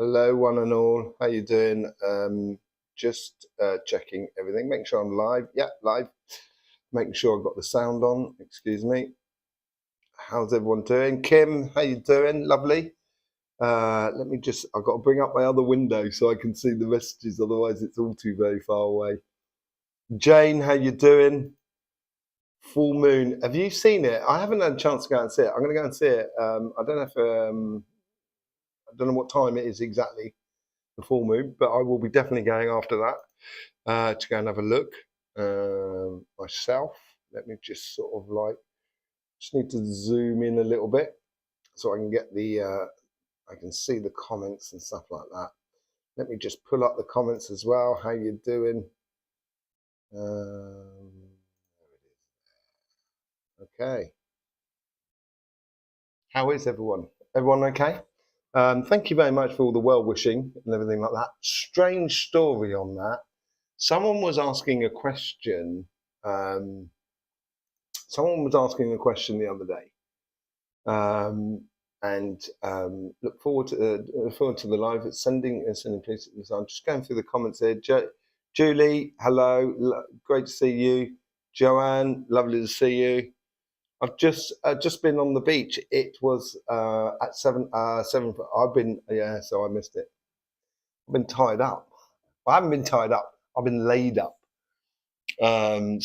Hello, one and all. How you doing? Just checking everything. Making sure I'm live. Yeah, live. Making sure I've got the sound on. Excuse me. How's everyone doing? Kim, how you doing? Lovely. Let me just. I've got to bring up my other window so I can see the messages. Otherwise, it's all too very far away. Jane, how you doing? Full moon. Have you seen it? I haven't had a chance to go and see it. I'm going to go and see it. I don't know if I don't know what time it is exactly, the full moon, but I will be definitely going after that to go and have a look myself. Let me just sort of just need to zoom in a little bit so I can get I can see the comments and stuff like that. Let me just pull up the comments as well. How you doing? Okay. How is everyone? Everyone okay? Thank you very much for all the well-wishing and everything like that. Strange story on that. Someone was asking a question. Someone was asking a question the other day, and look forward to the live. It's sending please. I'm just going through the comments here. Julie, hello, great to see you. Joanne, lovely to see you. I've just been on the beach. It was at 7. I've been so I missed it. I've been tied up. I haven't been tied up. I've been laid up. You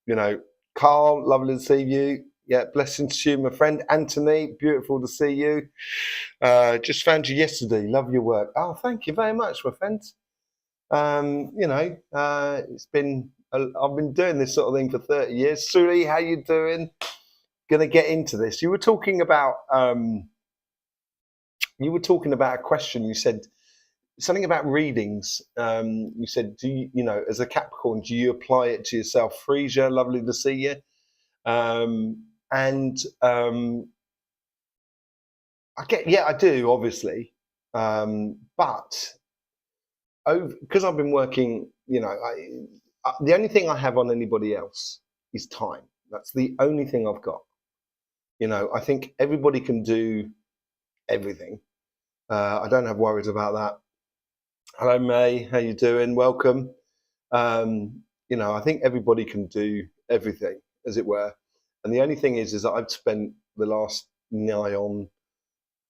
know, Carl, lovely to see you. Yeah, blessings to you, my friend. Anthony, beautiful to see you. Just found you yesterday. Love your work. Oh, thank you very much, my friend. It's been. I've been doing this sort of thing for 30 years. Suli, how you doing? Gonna get into this. You were talking about a question. You said something about readings. You said, do you know, as a Capricorn, do you apply it to yourself? Frisia, lovely to see you. I do, obviously, but because I've been working, you know, the only thing I have on anybody else is time. That's the only thing I've got. You know, I think everybody can do everything. I don't have worries about that. Hello, May. How you doing? Welcome. You know, I think everybody can do everything, as it were. And the only thing is that I've spent the last nigh on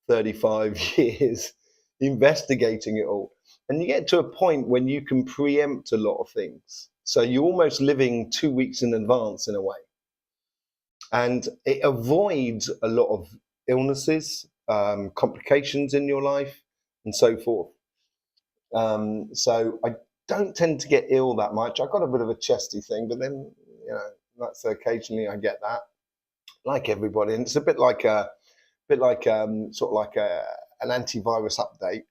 35 years investigating it all. And you get to a point when you can preempt a lot of things. So you're almost living 2 weeks in advance in a way. And it avoids a lot of illnesses, complications in your life, and so forth. So I don't tend to get ill that much. I've got a bit of a chesty thing, but then, you know, that's occasionally I get that, like everybody. And it's a bit like an antivirus update.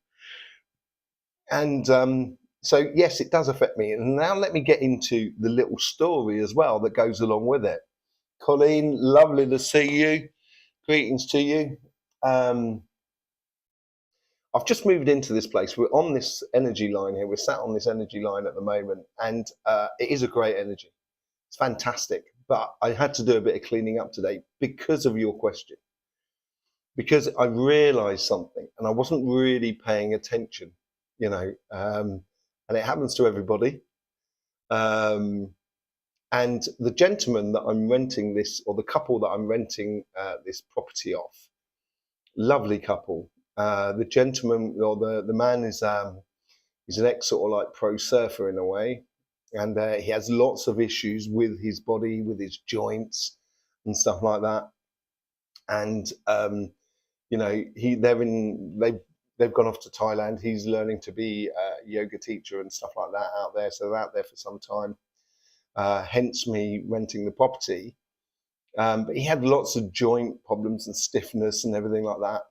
And so, yes, it does affect me. And now let me get into the little story as well that goes along with it. Colleen, lovely to see you. Greetings to you. I've just moved into this place. We're on this energy line here. We're sat on this energy line at the moment, and it is a great energy. It's fantastic. But I had to do a bit of cleaning up today because of your question. Because I realized something and I wasn't really paying attention, you know, and it happens to everybody. And the gentleman that I'm renting this, or the couple that I'm renting this property off, lovely couple. The gentleman, or the man is he's an ex sort of like pro surfer in a way, and he has lots of issues with his body, with his joints and stuff like that. And you know, they've gone off to Thailand. He's learning to be a yoga teacher and stuff like that out there. So they're out there for some time. Hence me renting the property. But he had lots of joint problems and stiffness and everything like that.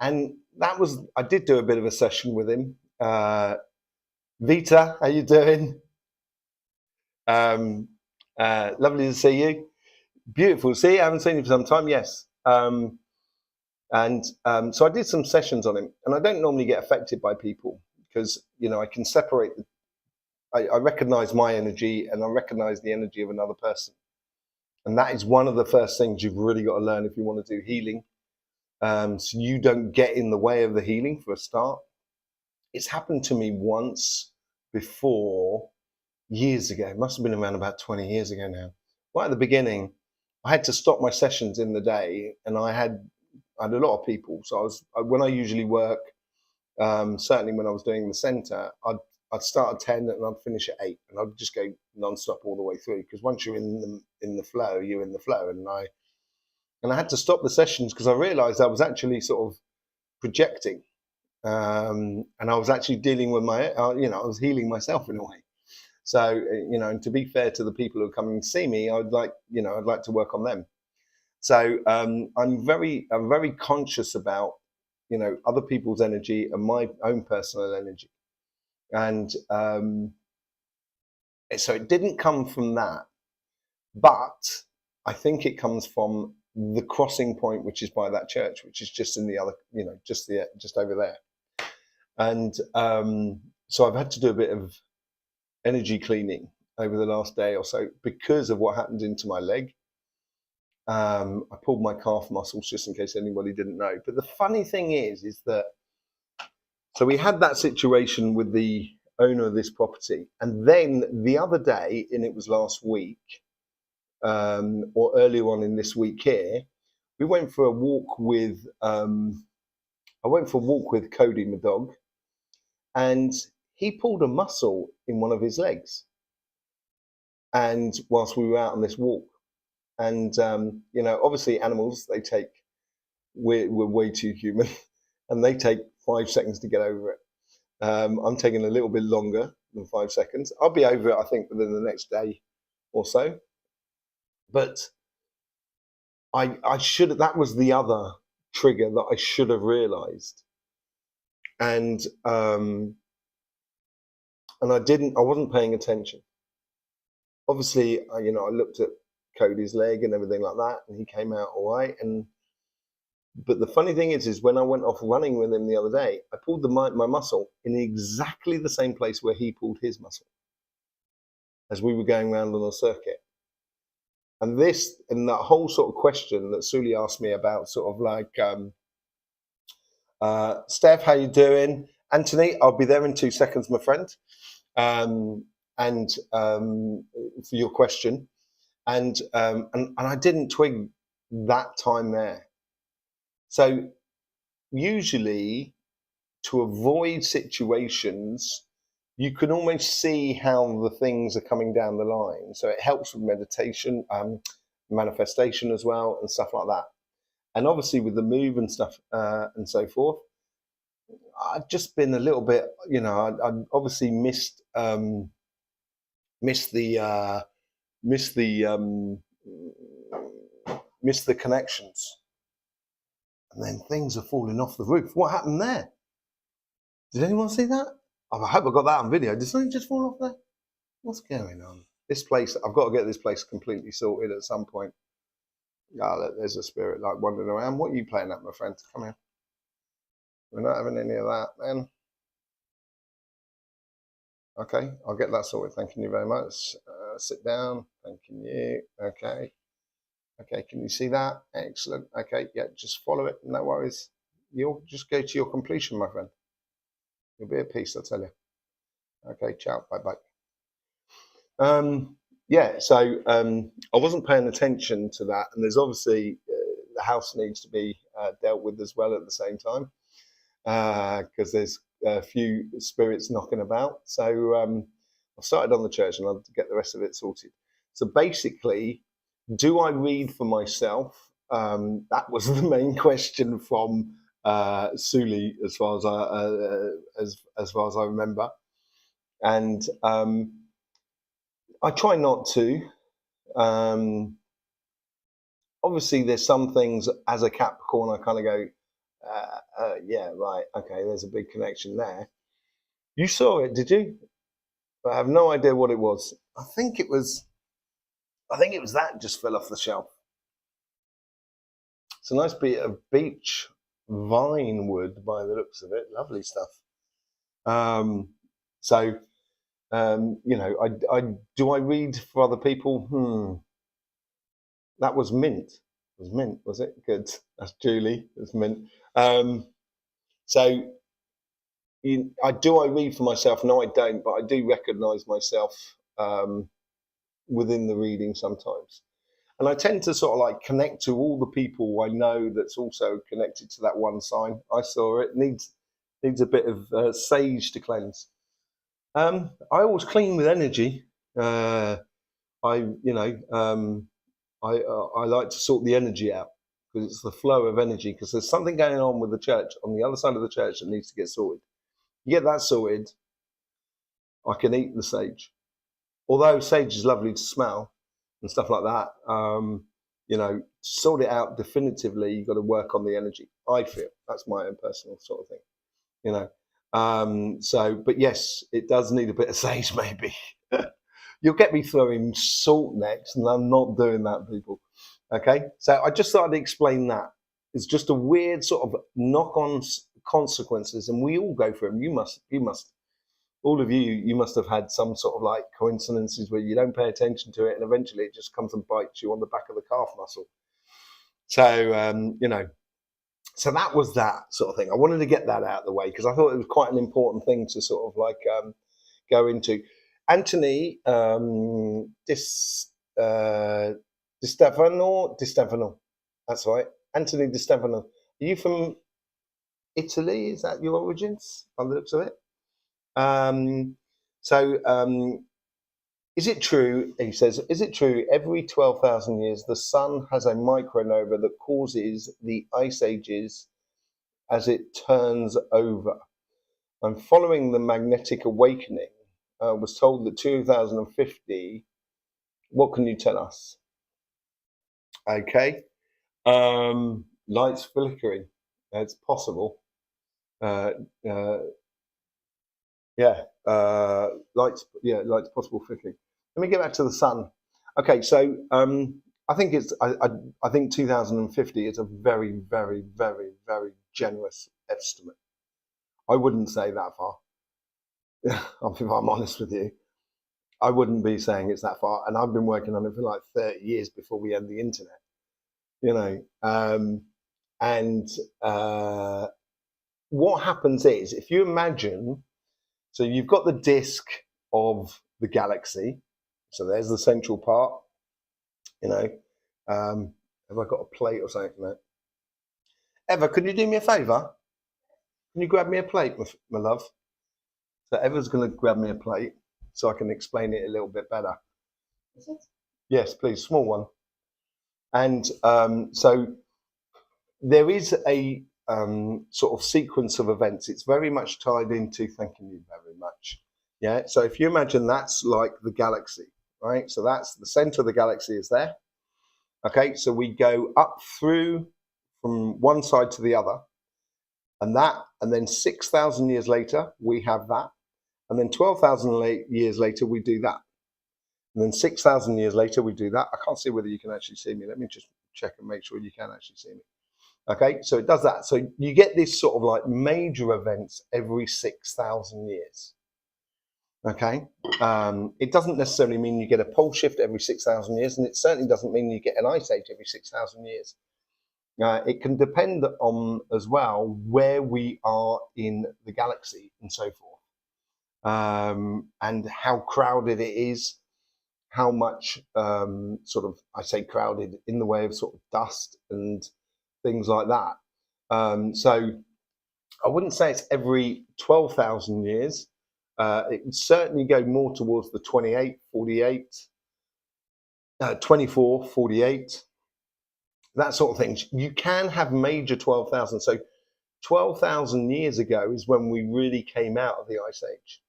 And I did do a bit of a session with him. Vita, how you doing? Lovely to see you. Beautiful to see you. I haven't seen you for some time. Yes. So I did some sessions on him, and I don't normally get affected by people because, you know, I can separate. I recognize my energy and I recognize the energy of another person. And that is one of the first things you've really got to learn if you want to do healing. so you don't get in the way of the healing for a start. It's happened to me once before, years ago. It must have been around about 20 years ago now. Right at the beginning, I had to stop my sessions in the day, and I had a lot of people. So when I usually work, certainly when I was doing the centre, I'd start at 10 and I'd finish at 8, and I'd just go non-stop all the way through, because once you're in the flow, you're in the flow. And I had to stop the sessions because I realised I was actually sort of projecting, and I was actually dealing with my, I was healing myself in a way. So, and to be fair to the people who are coming to see me, I'd like to work on them. So I'm very conscious about, other people's energy and my own personal energy. And so it didn't come from that, but I think it comes from the crossing point, which is by that church, which is just in the other, just over there. And so I've had to do a bit of energy cleaning over the last day or so because of what happened into my leg. I pulled my calf muscles, just in case anybody didn't know. But the funny thing is that, so we had that situation with the owner of this property, and then the other day, and it was last week, or earlier on in this week here, we went for a walk with, Cody, my dog, and he pulled a muscle in one of his legs. And whilst we were out on this walk, and obviously animals, we're way too human, and they take 5 seconds to get over it. I'm taking a little bit longer than 5 seconds. I'll be over it, I think, within the next day or so. But I should have, that was the other trigger that I should have realized. And I wasn't paying attention. Obviously, I looked at Cody's leg and everything like that, and he came out all right. But the funny thing is when I went off running with him the other day, I pulled my muscle in exactly the same place where he pulled his muscle as we were going around on a circuit. And that whole sort of question that Suli asked me about, sort of like, Steph, how you doing? Anthony, I'll be there in 2 seconds, my friend. For your question. And I didn't twig that time there. So usually, to avoid situations, you can almost see how the things are coming down the line. So it helps with meditation, manifestation as well, and stuff like that. And obviously with the move and stuff and so forth, I've just been a little bit, I obviously missed the connections, and then things are falling off the roof. What happened there? Did anyone see that? I hope I got that on video. Did something just fall off there? What's going on? This place, I've got to get this place completely sorted at some point. There's a spirit like wandering around. What are you playing at, my friend? Come here. We're not having any of that, man. Okay, I'll get that sorted. Thank you very much. Sit down. Thank you. Okay. Okay, can you see that? Excellent. Okay, yeah, just follow it. No worries. You'll just go to your completion, my friend. You'll be at peace, I tell you. Okay, ciao. Bye-bye. Yeah, so I wasn't paying attention to that, and there's obviously the house needs to be dealt with as well at the same time, because there's a few spirits knocking about. So I've started on the church, and I'll get the rest of it sorted. So basically, do I read for myself? That was the main question from Suli, as far as I remember, and I try not to. Obviously, there's some things as a Capricorn I kind of go, yeah, right, okay, there's a big connection there. You saw it, did you? But I have no idea what it was. I think it was that just fell off the shelf. It's a nice bit of beech vine wood by the looks of it. Lovely stuff. Do I read for other people? That was mint. was mint, was it? Good. That's Julie. It's mint. So I read for myself? No, I don't, but I do recognise myself within the reading sometimes. And I tend to sort of like connect to all the people I know that's also connected to that one sign. I saw it needs a bit of sage to cleanse. I always clean with energy. I like to sort the energy out because it's the flow of energy. Because there's something going on with the church on the other side of the church that needs to get sorted. You get that sorted, I can eat the sage. Although sage is lovely to smell and stuff like that, to sort it out definitively, you've got to work on the energy. I feel that's my own personal sort of thing, but yes, it does need a bit of sage, maybe. You'll get me throwing salt next, and I'm not doing that, people. Okay, so I just thought I'd explain that. It's just a weird sort of knock-on consequences, and we all go through them. You must. All of you must have had some sort of like coincidences where you don't pay attention to it, and eventually it just comes and bites you on the back of the calf muscle. So, so that was that sort of thing. I wanted to get that out of the way because I thought it was quite an important thing to sort of like go into. Anthony Di Stefano. That's right. Anthony Di Stefano. Are you from Italy? Is that your origins, by the looks of it? Is it true, he says, is it true every 12,000 years the sun has a micronova that causes the ice ages as it turns over? I'm following the magnetic awakening. Was told that 2050. What can you tell us? Okay. Lights flickering. It's possible. Lights possible flickering. Let me get back to the sun. Okay, so I think I think 2050 is a very, very, very, very generous estimate. I wouldn't say that far. If I'm honest with you, I wouldn't be saying it's that far. And I've been working on it for like 30 years before we had the internet. What happens is, if you imagine, so you've got the disk of the galaxy. So there's the central part. Have I got a plate or something there? Eva, could you do me a favour? Can you grab me a plate, my love? So Eva's going to grab me a plate so I can explain it a little bit better. Is it? Yes, please, small one. And so there is a sort of sequence of events. It's very much tied into, thanking you very much. Yeah, so if you imagine that's like the galaxy, right? So that's the center of the galaxy is there. Okay, so we go up through from one side to the other, and then 6,000 years later, we have that. And then 12,000 years later, we do that. And then 6,000 years later, we do that. I can't see whether you can actually see me. Let me just check and make sure you can actually see me. Okay, so it does that. So you get this sort of like major events every 6,000 years. Okay, it doesn't necessarily mean you get a pole shift every 6,000 years, and it certainly doesn't mean you get an ice age every 6,000 years. It can depend on as well where we are in the galaxy and so forth, and how crowded it is, how much sort of, I say crowded in the way of sort of dust and things like that. So I wouldn't say it's every 12,000 years. It would certainly go more towards the 28, 48, 24, 48, that sort of thing. You can have major 12,000. So 12,000 years ago is when we really came out of the Ice Age.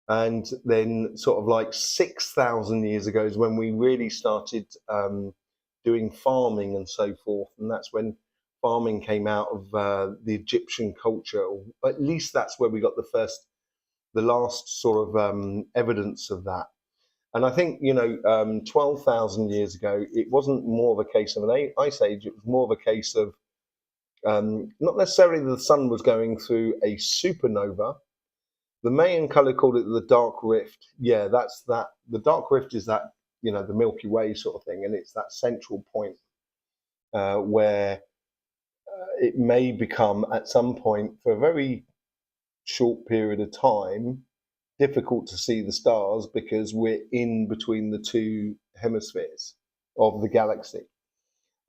And then sort of like 6,000 years ago is when we really started doing farming and so forth. And that's when farming came out of the Egyptian culture, or at least that's where we got the last sort of evidence of that. And I think, 12,000 years ago, it wasn't more of a case of an ice age. It was more of a case of not necessarily the sun was going through a supernova. The Mayan color called it the dark rift. Yeah, that's that. The dark rift is that, the Milky Way sort of thing. And it's that central point where it may become at some point, for a very short period of time, difficult to see the stars because we're in between the two hemispheres of the galaxy.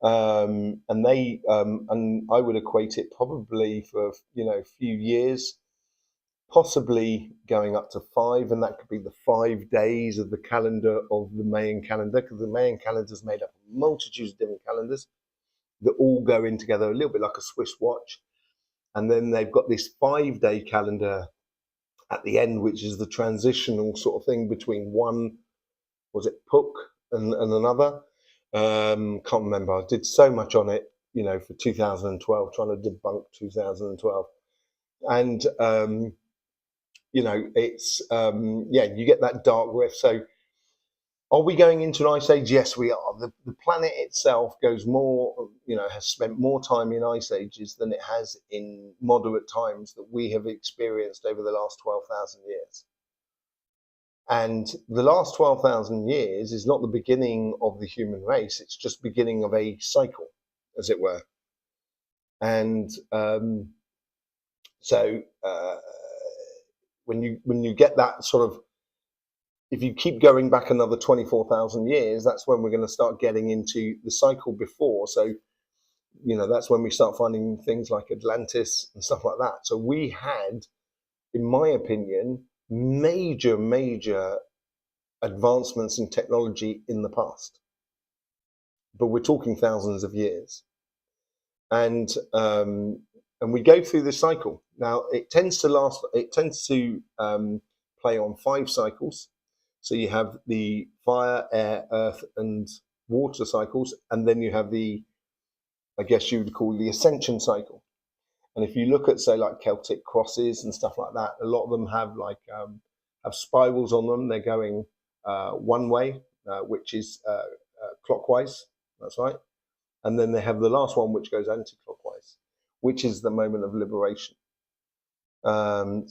And I would equate it probably for a few years, possibly going up to 5, and that could be the 5 days of the calendar of the Mayan calendar, because the Mayan calendar is made up of multitudes of different calendars that all go in together, a little bit like a Swiss watch. And then they've got this 5-day calendar at the end, which is the transitional sort of thing between one, was it Puck, and another. Can't remember. I did so much on it, for 2012, trying to debunk 2012. And, it's, you get that dark rift. So are we going into an ice age? Yes, we are. The planet itself goes more, has spent more time in ice ages than it has in moderate times that we have experienced over the last 12,000 years. And the last 12,000 years is not the beginning of the human race. It's just beginning of a cycle, as it were. And when you get that sort of, if you keep going back another 24,000 years, that's when we're going to start getting into the cycle before. So, that's when we start finding things like Atlantis and stuff like that. So we had, in my opinion, major advancements in technology in the past. But we're talking thousands of years. And we go through this cycle. Now, it tends to play on 5 cycles. So you have the fire, air, earth, and water cycles, and then you have I guess you would call the ascension cycle. And if you look at, say, like Celtic crosses and stuff like that, a lot of them have have spirals on them. They're going one way, which is clockwise. That's right. And then they have the last one, which goes anti-clockwise, which is the moment of liberation. I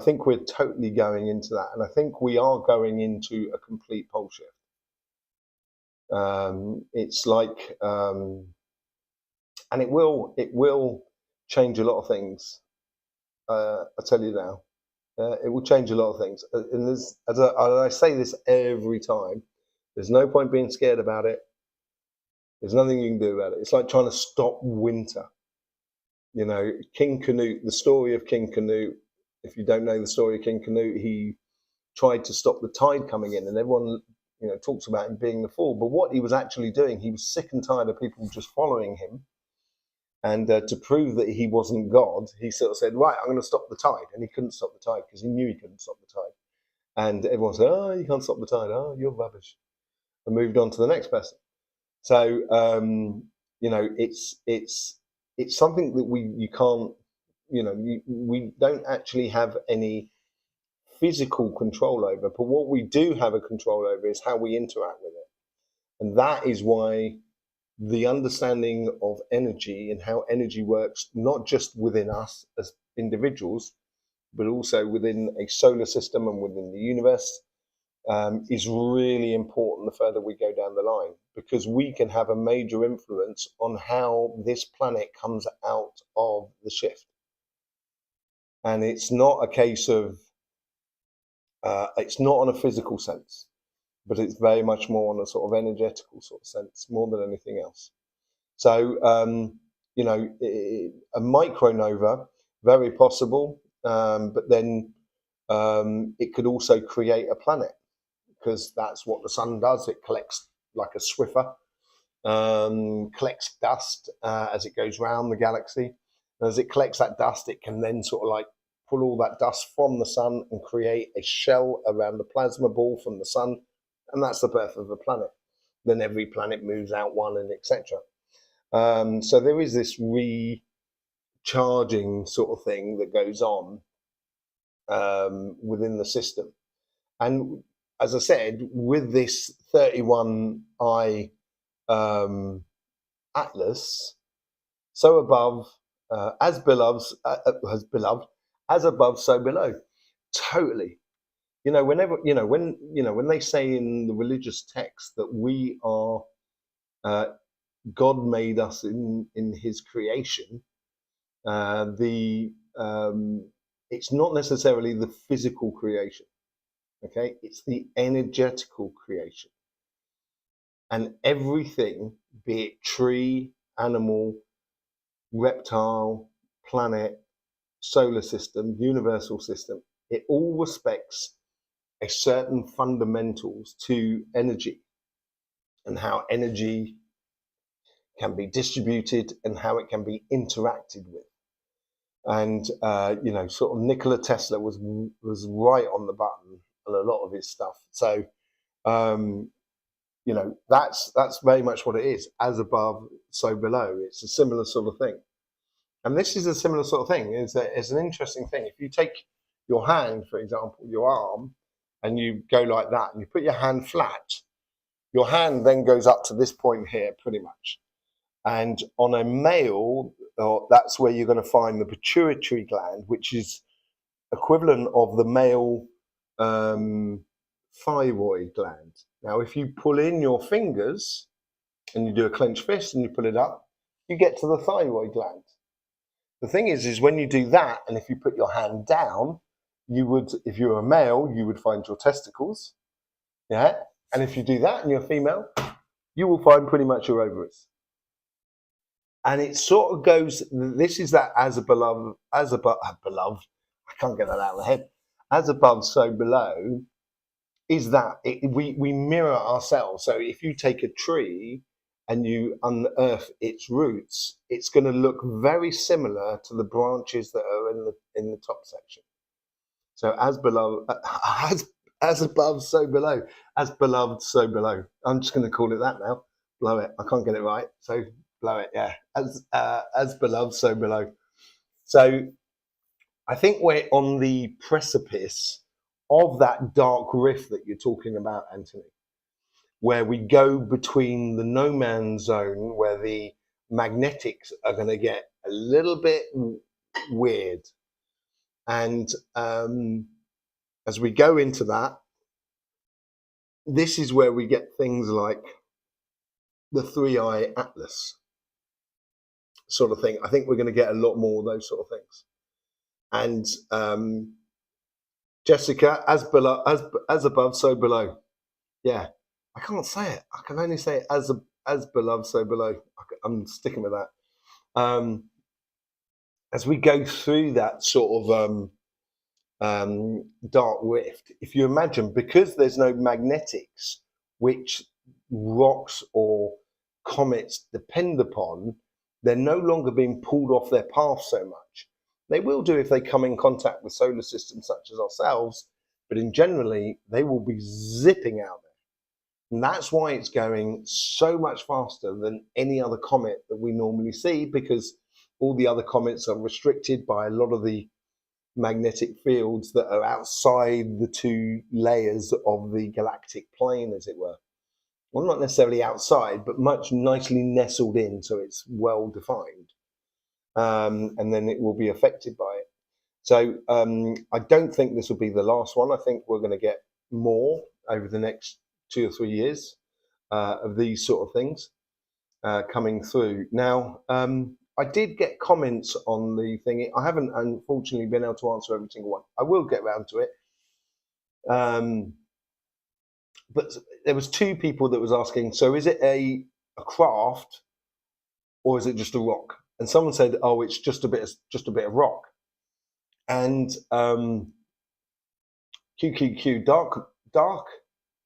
think we're totally going into that, and I think we are going into a complete pole shift. It's like, and it will change a lot of things. I tell you now, it will change a lot of things. And as I say this every time, there's no point being scared about it. There's nothing you can do about it. It's like trying to stop winter. King Canute, the story of King Canute, if you don't know the story of King Canute, he tried to stop the tide coming in, and everyone, talks about him being the fool. But what he was actually doing, he was sick and tired of people just following him. And to prove that he wasn't God, he sort of said, right, I'm going to stop the tide. And he couldn't stop the tide because he knew he couldn't stop the tide. And everyone said, oh, you can't stop the tide. Oh, you're rubbish. And moved on to the next person. So, it's something that you can't, we don't actually have any physical control over, but what we do have a control over is how we interact with it. And that is why the understanding of energy and how energy works, not just within us as individuals, but also within a solar system and within the universe, is really important the further we go down the line, because we can have a major influence on how this planet comes out of the shift. And it's not a case of, it's not on a physical sense, but it's very much more on a sort of energetical sort of sense, more than anything else. So, a micronova, very possible, but then it could also create a planet, because that's what the sun does. It collects like a Swiffer, collects dust as it goes around the galaxy. And as it collects that dust, it can then sort of like pull all that dust from the sun and create a shell around the plasma ball from the sun. And that's the birth of a planet. Then every planet moves out one, and etc. So there is this recharging sort of thing that goes on within the system. And as I said, with this 31i atlas, so above, as above, so below. Totally. When they say in the religious text that we are God made us in His creation, it's not necessarily the physical creation. Okay, it's the energetical creation, and everything, be it tree, animal, reptile, planet, solar system, universal system, it all respects a certain fundamentals to energy and how energy can be distributed and how it can be interacted with. And sort of Nikola Tesla was right on the button on a lot of his stuff. So that's very much what it is. As above, so below. It's a similar sort of thing. And this is a similar sort of thing. It's an interesting thing. If you take your hand, for example, your arm, and you go like that, and you put your hand flat, your hand then goes up to this point here, pretty much. And on a male, that's where you're going to find the pituitary gland, which is equivalent of the male thyroid gland. Now, if you pull in your fingers and you do a clenched fist and you pull it up, you get to the thyroid gland. The thing is when you do that, and if you put your hand down, you would, if you're a male, you would find your testicles. Yeah. And if you do that and you're female, you will find pretty much your ovaries. And it sort of goes, this is that as above, I can't get that out of the head. As above, so below, is that we mirror ourselves. So if you take a tree and you unearth its roots, it's going to look very similar to the branches that are in the top section. So as below, as above, so below. As beloved, so below. I'm just going to call it that now. Blow it. I can't get it right. So blow it. Yeah. As beloved, so below. So I think we're on the precipice of that dark rift that you're talking about, Anthony, where we go between the no man's zone, where the magnetics are going to get a little bit weird. And as we go into that, this is where we get things like the 3-eye atlas sort of thing. I think we're going to get a lot more of those sort of things. And Jessica, as above, so below. Yeah, I can't say it. I can only say it as beloved, so below. I'm sticking with that. As we go through that sort of dark rift, if you imagine, because there's no magnetics which rocks or comets depend upon, they're no longer being pulled off their path so much. They will do if they come in contact with solar systems such as ourselves, but in generally, they will be zipping out there. And that's why it's going so much faster than any other comet that we normally see, because all the other comets are restricted by a lot of the magnetic fields that are outside the two layers of the galactic plane, as it were. Well, not necessarily outside, but much nicely nestled in, so it's well defined. And then it will be affected by it. So I don't think this will be the last one. I think we're going to get more over the next 2 or 3 years of these sort of things coming through. Now, I did get comments on the thing. I haven't, unfortunately, been able to answer every single one. I will get around to it. But there was 2 people that was asking, so is it a craft or is it just a rock? And someone said, oh, it's just a bit of rock. And QQQ, dark,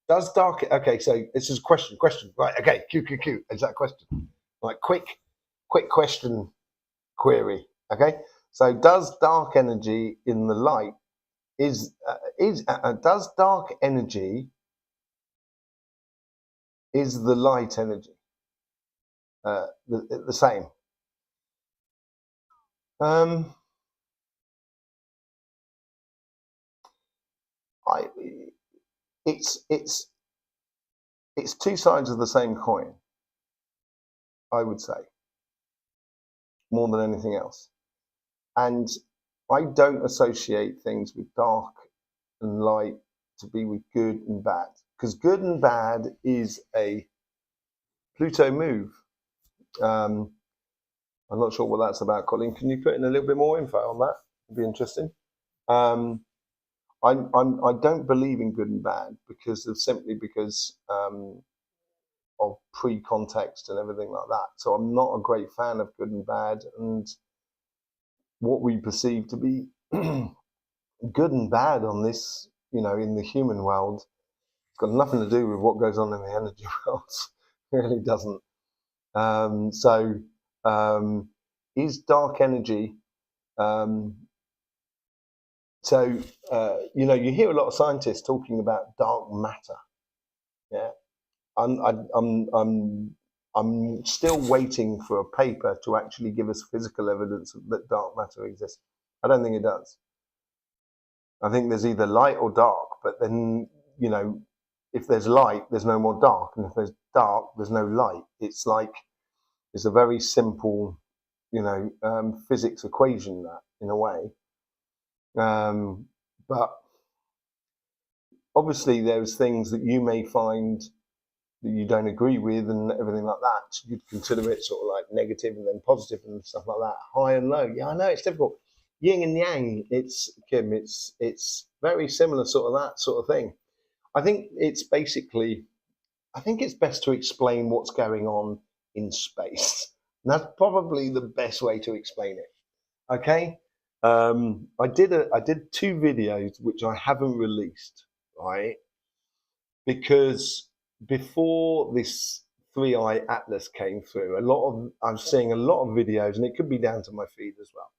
does dark, okay, so this is a question, right, okay, QQQ, is that a question? Like, quick question query, okay? So does dark energy in the light, does dark energy, is the light energy the same? It's 2 sides of the same coin, I would say, more than anything else. And I don't associate things with dark and light to be with good and bad, because good and bad is a Pluto move. I'm not sure what that's about, Colin. Can you put in a little bit more info on that? It'd be interesting. I don't believe in good and bad simply because of pre-context and everything like that. So I'm not a great fan of good and bad, and what we perceive to be good and bad on this, in the human world, it's got nothing to do with what goes on in the energy world. It really doesn't. Is dark energy? You hear a lot of scientists talking about dark matter. Yeah, I'm still waiting for a paper to actually give us physical evidence that dark matter exists. I don't think it does. I think there's either light or dark, but then, if there's light, there's no more dark. And if there's dark, there's no light. It's a very simple, physics equation, that, in a way. But obviously there's things that you may find that you don't agree with and everything like that. You'd consider it sort of like negative and then positive and stuff like that, high and low. Yeah, I know it's difficult. Yin and yang, Kim, it's very similar sort of that sort of thing. I think it's best to explain what's going on in space. And that's probably the best way to explain it. Okay? I did 2 videos which I haven't released, right? Because before this 3-eye atlas came through, I'm seeing a lot of videos, and it could be down to my feed as well.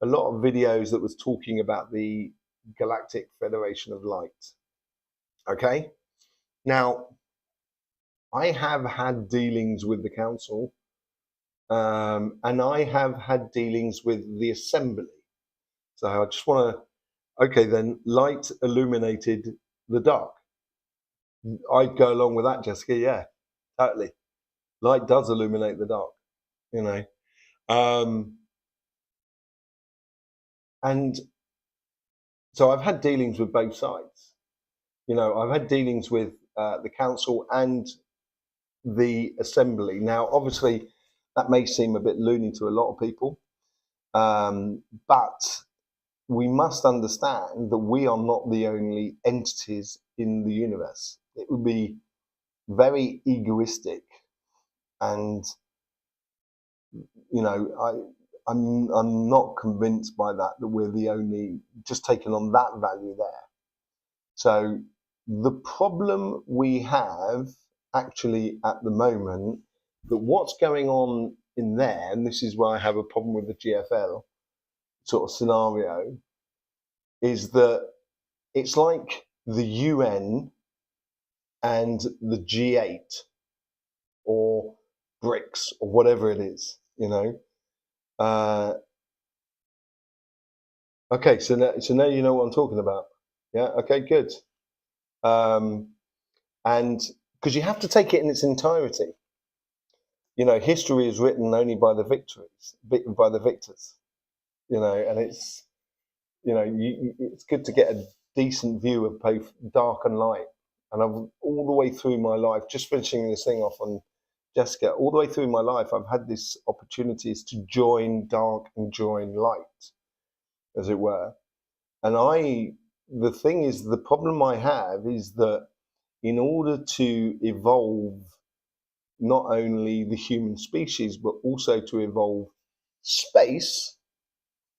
A lot of videos that was talking about the Galactic Federation of Light. Okay? Now, I have had dealings with the council, and I have had dealings with the assembly. So I just want to, okay, then light illuminated the dark. I'd go along with that, Jessica. Yeah, totally. Light does illuminate the dark, and so I've had dealings with both sides. I've had dealings with the council and the assembly. Now, obviously, that may seem a bit loony to a lot of people, but we must understand that we are not the only entities in the universe. It would be very egoistic, and I'm not convinced by that we're the only, just taking on that value there. So the problem we have actually at the moment, that what's going on in there, and this is why I have a problem with the GFL sort of scenario, is that it's like the UN and the G8 or BRICS or whatever it is, Okay, so now you know what I'm talking about. Yeah, okay, good. And because you have to take it in its entirety. History is written only by the victors. And it's it's good to get a decent view of both dark and light. And I've all the way through my life, just finishing this thing off on Jessica, all the way through my life, I've had this opportunities to join dark and join light, as it were. And the thing is, the problem I have is that in order to evolve not only the human species, but also to evolve space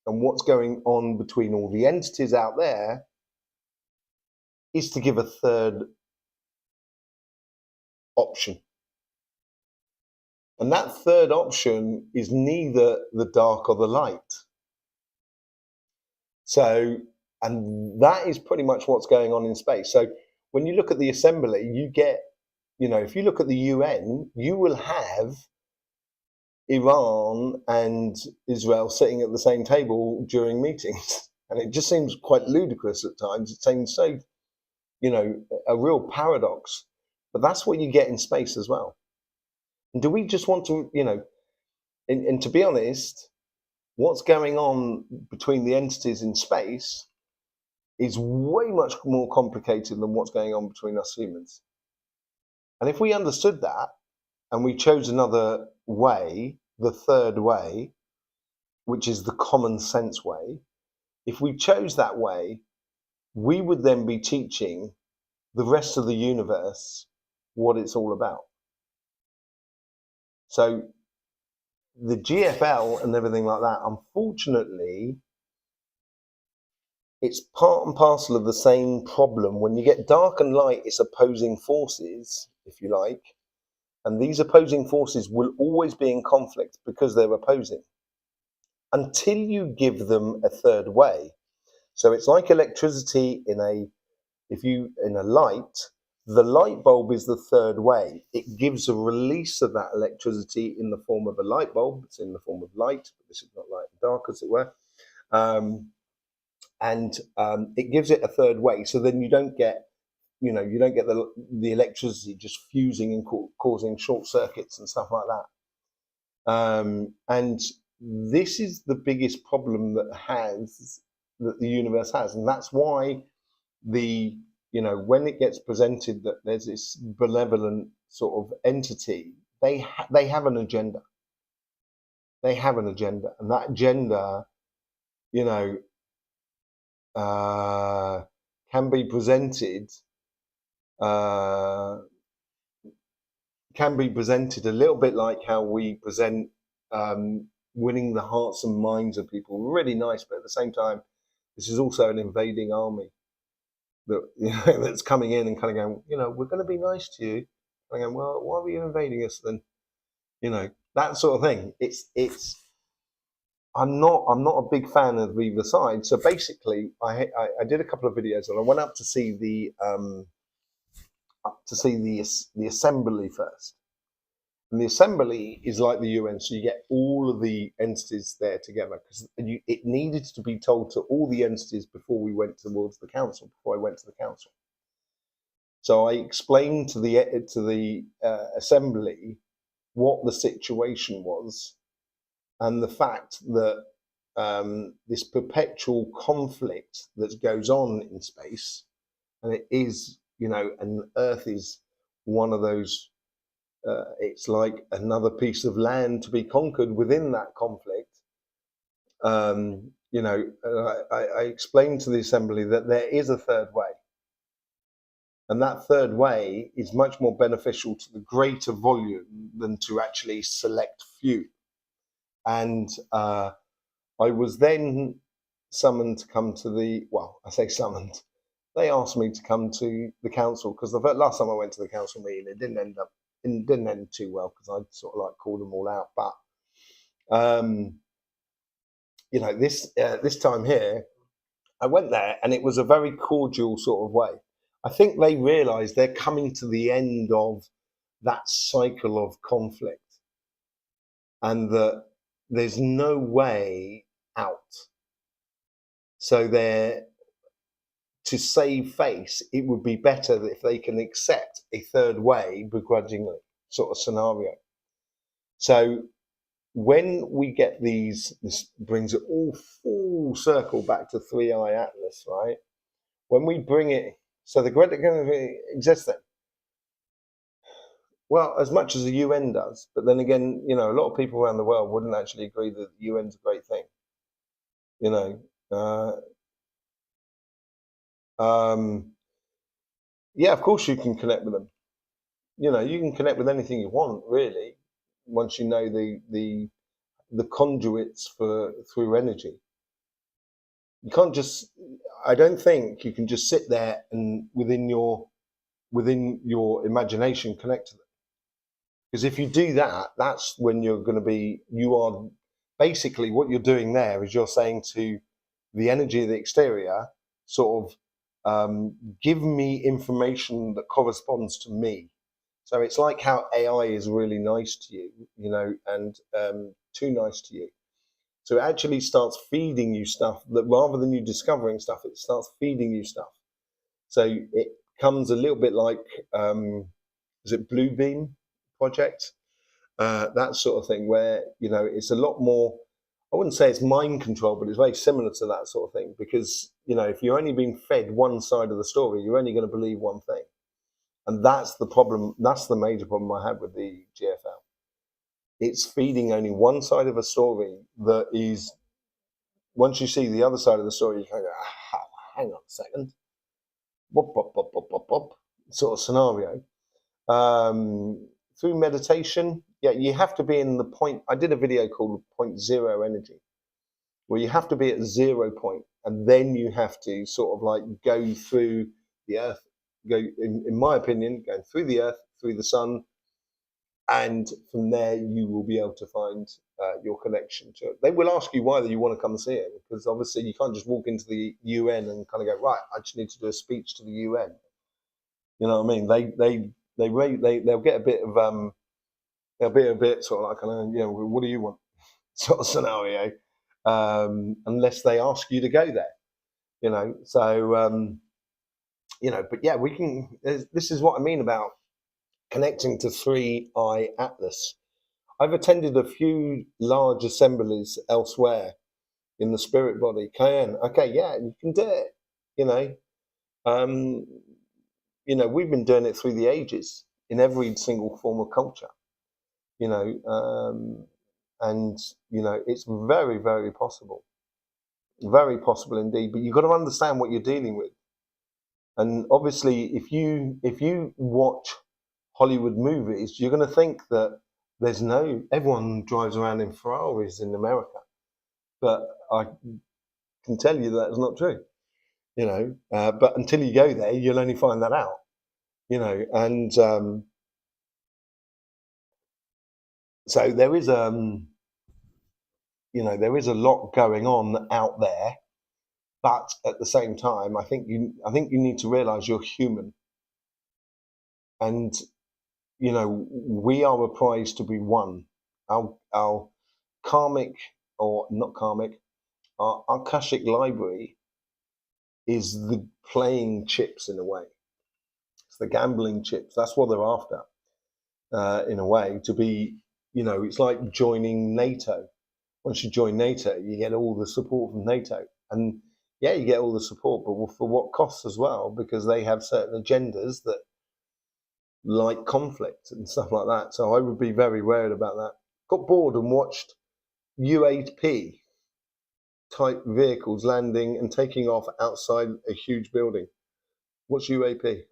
and what's going on between all the entities out there, is to give a third option. And that third option is neither the dark or the light. So, and that is pretty much what's going on in space. So when you look at the assembly, you get, if you look at the UN, you will have Iran and Israel sitting at the same table during meetings. And it just seems quite ludicrous at times. It seems so, a real paradox. But that's what you get in space as well. And do we just want to, and to be honest, what's going on between the entities in space is way much more complicated than what's going on between us humans. And if we understood that, and we chose another way, the third way, which is the common sense way, if we chose that way, we would then be teaching the rest of the universe what it's all about. So the GFL and everything like that, unfortunately, it's part and parcel of the same problem. When you get dark and light, it's opposing forces, if you like. And these opposing forces will always be in conflict because they're opposing until you give them a third way. So it's like electricity in a light. The light bulb is the third way. It gives a release of that electricity in the form of a light bulb. It's in the form of light, but this is not light and dark, as it were. It gives it a third way. So then you don't get the electricity just fusing and causing short circuits and stuff like that. And this is the biggest problem that the universe has, and that's why when it gets presented that there's this benevolent sort of entity, they have an agenda. They have an agenda, and that agenda, can be presented a little bit like how we present winning the hearts and minds of people. Really nice, but at the same time, this is also an invading army that's coming in and kind of going, we're going to be nice to you. And going, well, why are you invading us then? That sort of thing. I'm not a big fan of either side. So basically, I did a couple of videos and I went up to see the assembly first. And the assembly is like the UN, so you get all of the entities there together because it needed to be told to all the entities before we went towards the council. Before I went to the council, so I explained to the assembly what the situation was, and the fact that this perpetual conflict that goes on in space, and it is, and Earth is one of those. It's like another piece of land to be conquered within that conflict. I explained to the assembly that there is a third way. And that third way is much more beneficial to the greater volume than to actually select few. And I was then summoned to come to I say summoned. They asked me to come to the council because the last time I went to the council meeting, it didn't end too well because I sort of called them all out. But this time here, I went there and it was a very cordial sort of way. I think they realise they're coming to the end of that cycle of conflict, and that there's no way out. So to save face, it would be better if they can accept a third way begrudgingly sort of scenario. So when we get this brings it all full circle back to 3i Atlas, right? When we bring it, so the Galactic exists then. Well, as much as the UN does, but then again, a lot of people around the world wouldn't actually agree that the UN's a great thing. Yeah, of course you can connect with them. You can connect with anything you want, really, once you know the conduits through energy. You can't just. I don't think you can just sit there and within your imagination connect to them. Because if you do that, that's when you are basically what you're doing there is you're saying to the energy of the exterior, sort of, give me information that corresponds to me. So it's like how AI is really nice to you, and too nice to you. So it actually starts feeding you stuff that rather than you discovering stuff, it starts feeding you stuff. So it comes a little bit like, is it Bluebeam project? That sort of thing where, it's a lot more, I wouldn't say it's mind control, but it's very similar to that sort of thing. Because, if you're only being fed one side of the story, you're only going to believe one thing. And that's the problem. That's the major problem I had with the GFL. it's feeding only one side of a story that is, once you see the other side of the story, you kind of go, hang on a second, bop, bop, bop, bop, bop, bop, sort of scenario. Through meditation, yeah, you have to be in the point. I did a video called Point Zero Energy, where you have to be at 0 point, and then you have to sort of like go through the earth, go, in my opinion, going through the earth, through the sun, and from there you will be able to find your connection to it. They will ask you why you want to come see it, because obviously you can't just walk into the UN and kind of go, right, I just need to do a speech to the UN. You know what I mean? They'll get a bit of they'll be a bit sort of like, you know, what do you want sort of scenario, unless they ask you to go there, you know. So you know, but yeah, we can. This is what I mean about connecting to 3i Atlas. I've attended a few large assemblies elsewhere in the spirit body. Cayenne, okay, yeah, you can do it. Um, you know, we've been doing it through the ages in every single form of culture. You know, and you know, it's very, very possible indeed. But you've got to understand what you're dealing with. And obviously, if you watch Hollywood movies, you're going to think that everyone drives around in Ferraris in America, but I can tell you that's not true. You know, but until you go there, you'll only find that out. You know, and so there is you know, there is a lot going on out there, but at the same time, I think you need to realize you're human, and you know, we are a prize to be won. Our karmic, or not karmic, our Akashic library is the playing chips in a way. It's the gambling chips. That's what they're after, in a way. To be, you know, it's like joining NATO. Once you join NATO, you get all the support from NATO, and yeah, you get all the support, but for what costs as well, because they have certain agendas that like conflict and stuff like that. So I would be very worried about that. Got bored and watched UAP type vehicles landing and taking off outside a huge building. What's UAP?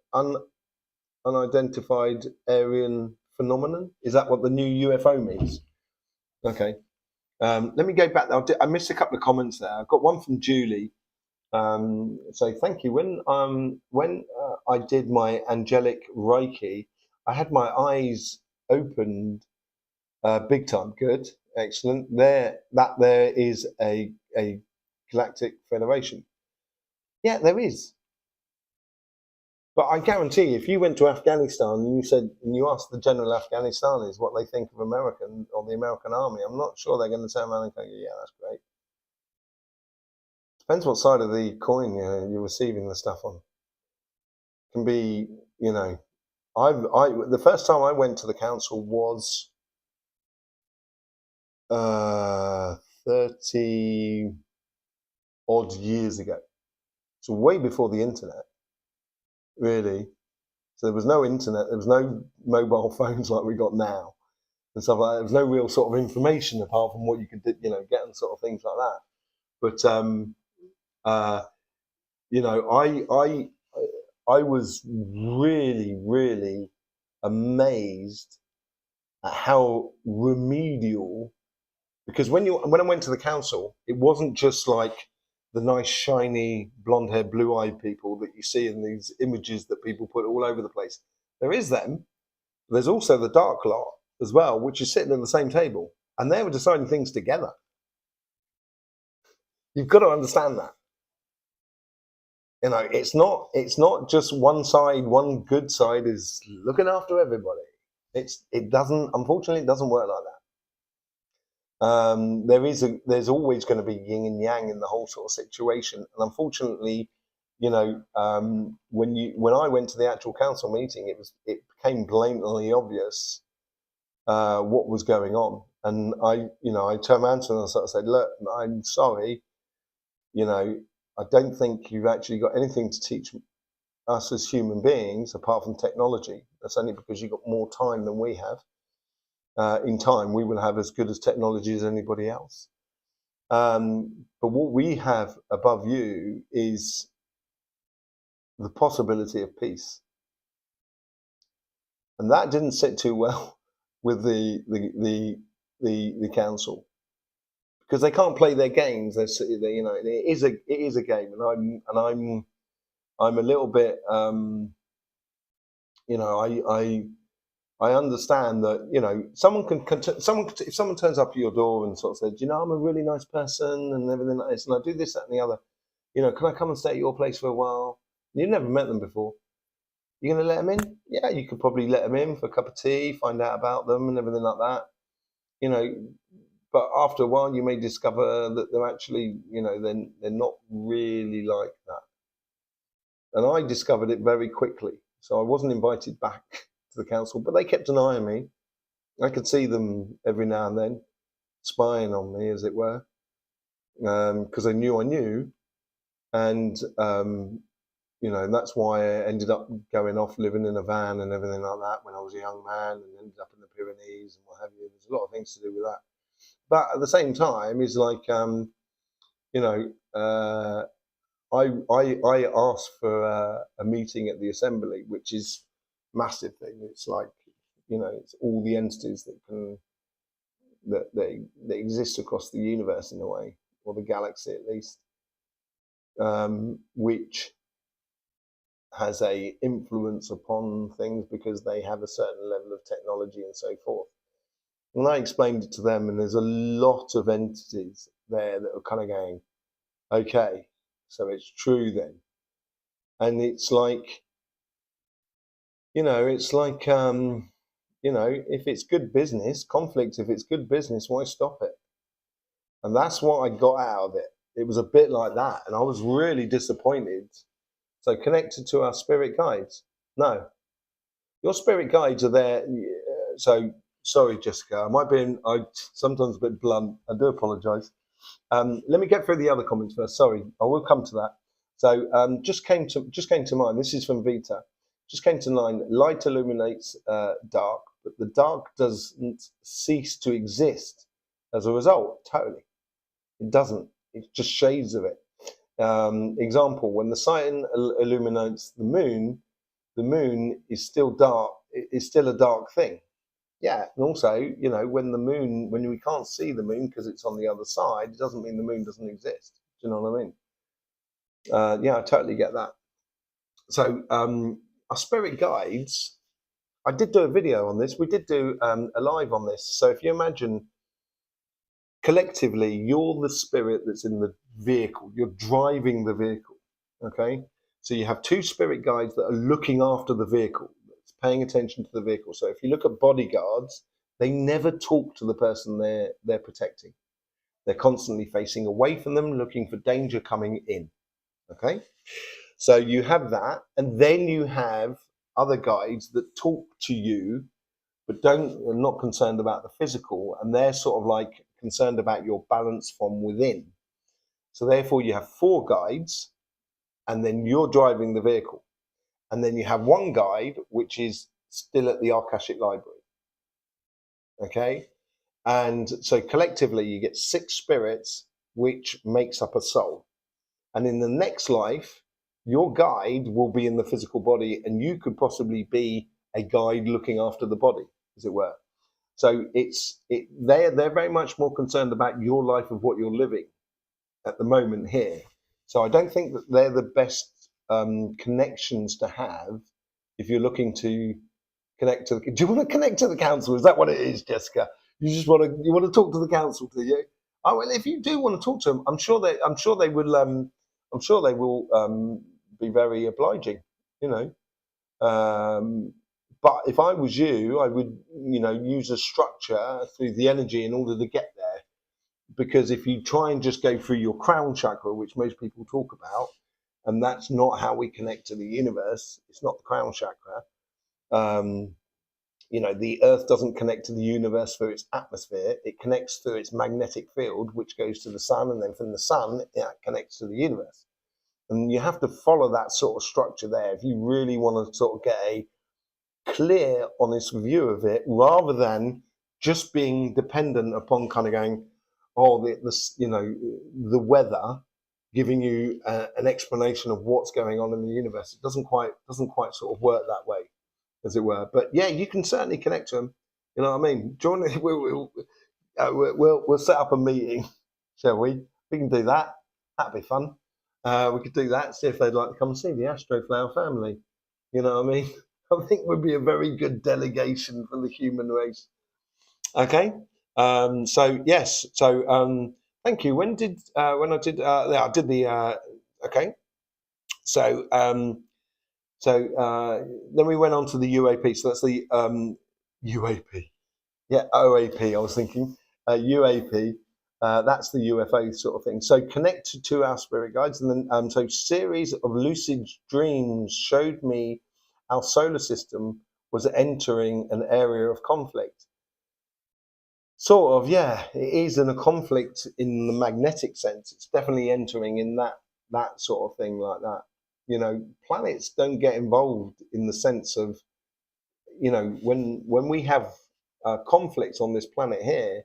Unidentified Aerial Phenomenon? Is that what the new UFO means? Okay. Let me go back. I missed a couple of comments there. I've got one from Julie. So thank you. When I did my angelic Reiki, I had my eyes opened big time. Good, excellent. There is a Galactic Federation. Yeah, there is. But I guarantee you, if you went to Afghanistan and you asked the general Afghanistanis what they think of American or the American army, I'm not sure they're going to turn around and go, yeah, that's great. Depends what side of the coin you're receiving the stuff on. It can be, you know, the first time I went to the council was 30 odd years ago. So way before the internet, really. So there was no internet, there was no mobile phones like we got now and stuff like that. There was no real sort of information apart from what you could, you know, get and sort of things like that. But you know, I was really, really amazed at how remedial, because when I went to the council, it wasn't just like the nice, shiny, blonde-haired, blue-eyed people that you see in these images that people put all over the place. There is them. There's also the dark lot as well, which is sitting at the same table, and they were deciding things together. You've got to understand that. You know, it's not just one side. One good side is looking after everybody. Unfortunately, it doesn't work like that. There's always going to be yin and yang in the whole sort of situation, and unfortunately, you know, when I went to the actual council meeting, it became blatantly obvious what was going on, and I turned around to them and sort of said, look, I'm sorry, you know, I don't think you've actually got anything to teach us as human beings apart from technology. That's only because you've got more time than we have. in time, we will have as good as technology as anybody else. But what we have above you is the possibility of peace. And that didn't sit too well with the council, because they can't play their games. It is a game, and I'm a little bit, I understand that, if someone turns up at your door and sort of says, I'm a really nice person and everything like this, and I do this, that, and the other, can I come and stay at your place for a while? You've never met them before. You're going to let them in? Yeah, you could probably let them in for a cup of tea, find out about them and everything like that. But after a while, you may discover that they're actually, they're not really like that. And I discovered it very quickly. So I wasn't invited back to the council, but they kept an eye on me. I could see them every now and then, spying on me, as it were, because they knew I knew. And, and that's why I ended up going off living in a van and everything like that when I was a young man, and ended up in the Pyrenees and what have you. There's a lot of things to do with that. But at the same time, it's like, I asked for a meeting at the assembly, which is a massive thing. It's like, it's all the entities that exist across the universe in a way, or the galaxy at least, which has a influence upon things because they have a certain level of technology and so forth. And I explained it to them, and there's a lot of entities there that are kind of going, okay, so it's true then. And it's like, if it's good business, conflict, if it's good business, why stop it? And that's what I got out of it. It was a bit like that. And I was really disappointed. So connected to our spirit guides. No, your spirit guides are there. So sorry, Jessica, I might be sometimes a bit blunt. I do apologize. Let me get through the other comments first. Sorry, I will come to that. So just came to mind. This is from Vita. Just came to mind. Light illuminates dark, but the dark doesn't cease to exist as a result. Totally, it doesn't. It's just shades of it. Example: when the sun illuminates the moon is still dark. It's still a dark thing. Yeah, and also, when we can't see the moon because it's on the other side, it doesn't mean the moon doesn't exist. Do you know what I mean? Yeah, I totally get that. So, our spirit guides, I did do a video on this. We did do a live on this. So if you imagine, collectively, you're the spirit that's in the vehicle. You're driving the vehicle, okay? So you have two spirit guides that are looking after the vehicle, paying attention to the vehicle. So if you look at bodyguards, they never talk to the person they're protecting. They're constantly facing away from them, looking for danger coming in, okay? So you have that, and then you have other guides that talk to you, but are not concerned about the physical, and they're sort of like concerned about your balance from within. So therefore you have four guides, and then you're driving the vehicle. And then you have one guide, which is still at the Akashic Library. Okay? And so collectively you get 6 spirits, which makes up a soul. And in the next life, your guide will be in the physical body, and you could possibly be a guide looking after the body, as it were. So they're very much more concerned about your life of what you're living at the moment here. So I don't think that they're the best connections to have if you're looking to connect to. Do you want to connect to the council? Is that what it is, Jessica? You want to talk to the council, do you? Oh well, if you do want to talk to them, I'm sure they will be very obliging, but if I was you, I would, use a structure through the energy in order to get there. Because if you try and just go through your crown chakra, which most people talk about, and that's not how we connect to the universe, it's not the crown chakra. The Earth doesn't connect to the universe through its atmosphere. It connects through its magnetic field, which goes to the sun, and then from the sun, it connects to the universe. And you have to follow that sort of structure there if you really want to sort of get a clear, honest view of it, rather than just being dependent upon kind of going, oh, the weather, giving you an explanation of what's going on in the universe. It doesn't quite sort of work that way, as it were. But yeah, you can certainly connect to them. You know what I mean? Join. We'll set up a meeting, shall we? We can do that. That'd be fun. We could do that. See if they'd like to come and see the Astroflower family. You know what I mean? I think would be a very good delegation for the human race. Okay. So yes. So thank you. When I did I did the okay. So then we went on to the UAP. So that's the UAP. Yeah, OAP. I was thinking UAP. That's the UFO sort of thing. So connected to our spirit guides, and then so series of lucid dreams showed me our solar system was entering an area of conflict. Sort of, yeah. It is in a conflict in the magnetic sense. It's definitely entering in that sort of thing like that. You know, planets don't get involved in the sense of, you know, when we have conflicts on this planet here,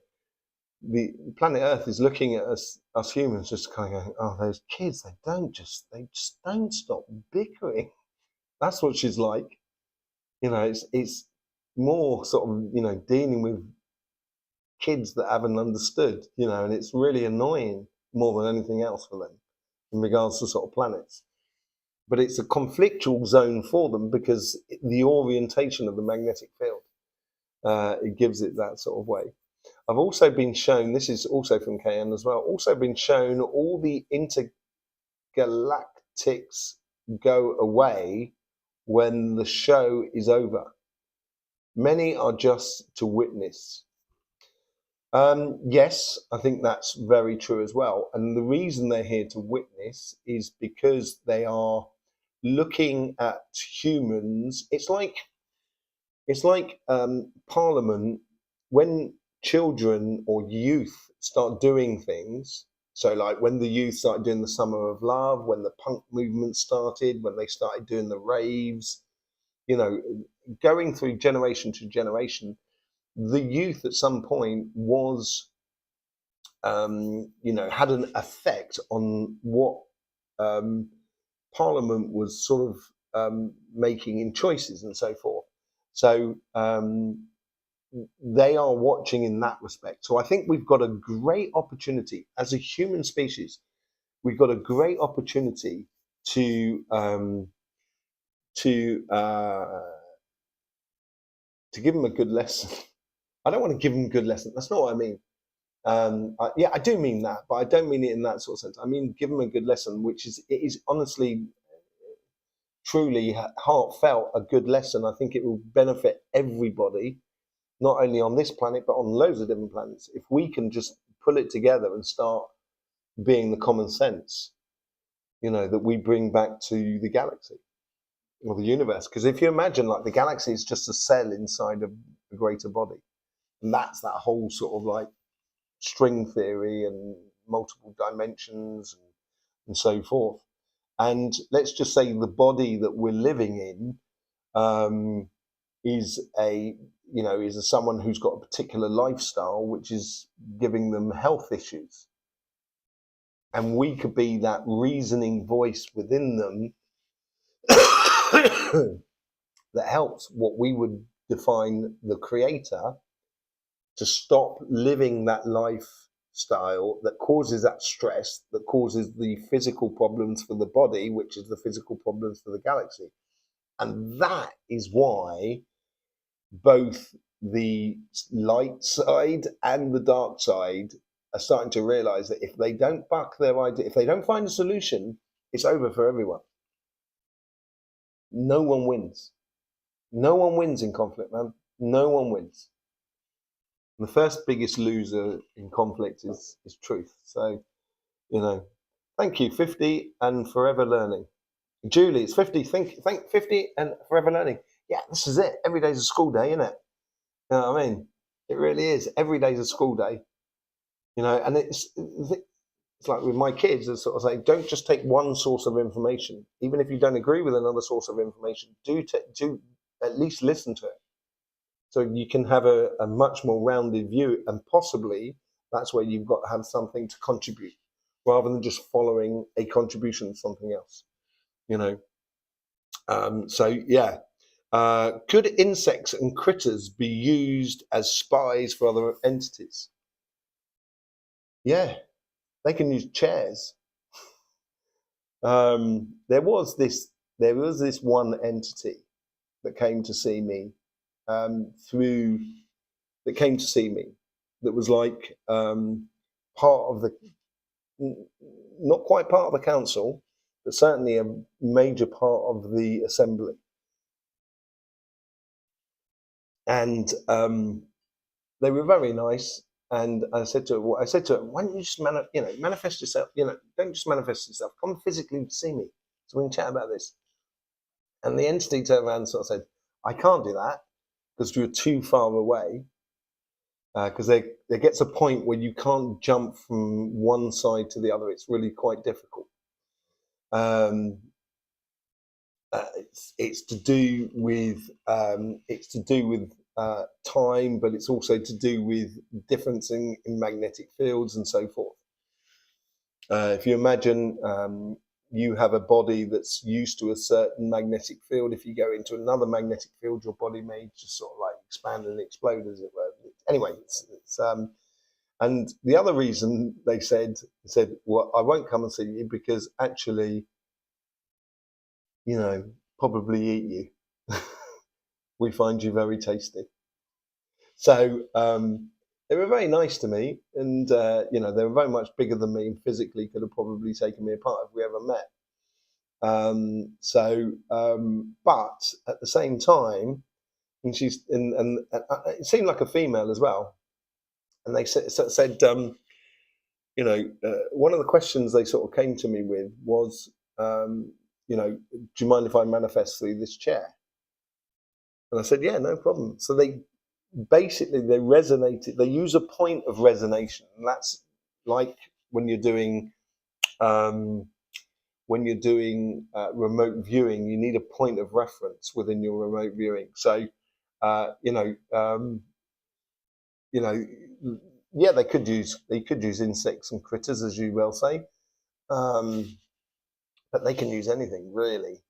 the planet Earth is looking at us humans, just kind of going, oh, those kids, they just don't stop bickering. That's what she's like. You know, it's more sort of, you know, dealing with kids that haven't understood, you know, and it's really annoying more than anything else for them in regards to sort of planets. But it's a conflictual zone for them because the orientation of the magnetic field, it gives it that sort of way. I've also been shown, this is also from KN as well, also been shown all the intergalactics go away when the show is over. Many are just to witness. Yes, I think that's very true as well. And the reason they're here to witness is because they are looking at humans. It's like Parliament when children or youth start doing things. So like when the youth started doing the Summer of Love, when the punk movement started, when they started doing the raves, you know, going through generation to generation, the youth at some point was, you know, had an effect on what Parliament was sort of making in choices and so forth. So they are watching in that respect. So I think we've got a great opportunity as a human species. We've got a great opportunity to give them a good lesson. I don't want to give them a good lesson. That's not what I mean. Yeah, I do mean that, but I don't mean it in that sort of sense. I mean, give them a good lesson, which is, it is honestly, truly heartfelt, a good lesson. I think it will benefit everybody, not only on this planet, but on loads of different planets. If we can just pull it together and start being the common sense, you know, that we bring back to the galaxy or the universe. Because if you imagine, like, the galaxy is just a cell inside of a greater body. And that's that whole sort of like string theory and multiple dimensions and so forth. And let's just say the body that we're living in is someone who's got a particular lifestyle which is giving them health issues. And we could be that reasoning voice within them that helps what we would define the creator to stop living that lifestyle that causes that stress, that causes the physical problems for the body, which is the physical problems for the galaxy. And that is why both the light side and the dark side are starting to realize that if they don't buck their idea, if they don't find a solution, it's over for everyone. No one wins. No one wins in conflict, man. No one wins. The first biggest loser in conflict is truth. So, you know, thank you, 50 and forever learning. Julie, it's 50. Thank 50 and forever learning. Yeah, this is it. Every day's a school day, isn't it? You know what I mean? It really is. Every day's a school day. You know, and it's like with my kids, it's sort of like, don't just take one source of information. Even if you don't agree with another source of information, do at least listen to it. So you can have a much more rounded view, and possibly that's where you've got to have something to contribute rather than just following a contribution to something else, you know. So yeah, could insects and critters be used as spies for other entities? Yeah, they can use chairs. There was this one entity that came to see me through that came to see me that was like part of the not quite part of the council, but certainly a major part of the assembly. And they were very nice. And I said to her, why don't you just manifest yourself? Don't just manifest yourself. Come physically to see me, so we can chat about this. And the entity turned around and sort of said, I can't do that because you're too far away. Because there gets a point where you can't jump from one side to the other. It's really quite difficult. It's to do with time, but it's also to do with difference in magnetic fields and so forth. If you imagine you have a body that's used to a certain magnetic field, if you go into another magnetic field, your body may just sort of like expand and explode, as it were. Anyway, and the other reason they said, well, I won't come and see you because actually, probably eat you. We find you very tasty. So they were very nice to me, and they were very much bigger than me and physically could have probably taken me apart if we ever met. But at the same time, and it seemed like a female as well. And they said, one of the questions they sort of came to me with was, do you mind if I manifest through this chair? And I said, yeah, no problem. So they resonated. They use a point of resonation, and that's like when you're doing remote viewing. You need a point of reference within your remote viewing. So, yeah, they could use insects and critters, as you well say, but they can use anything really.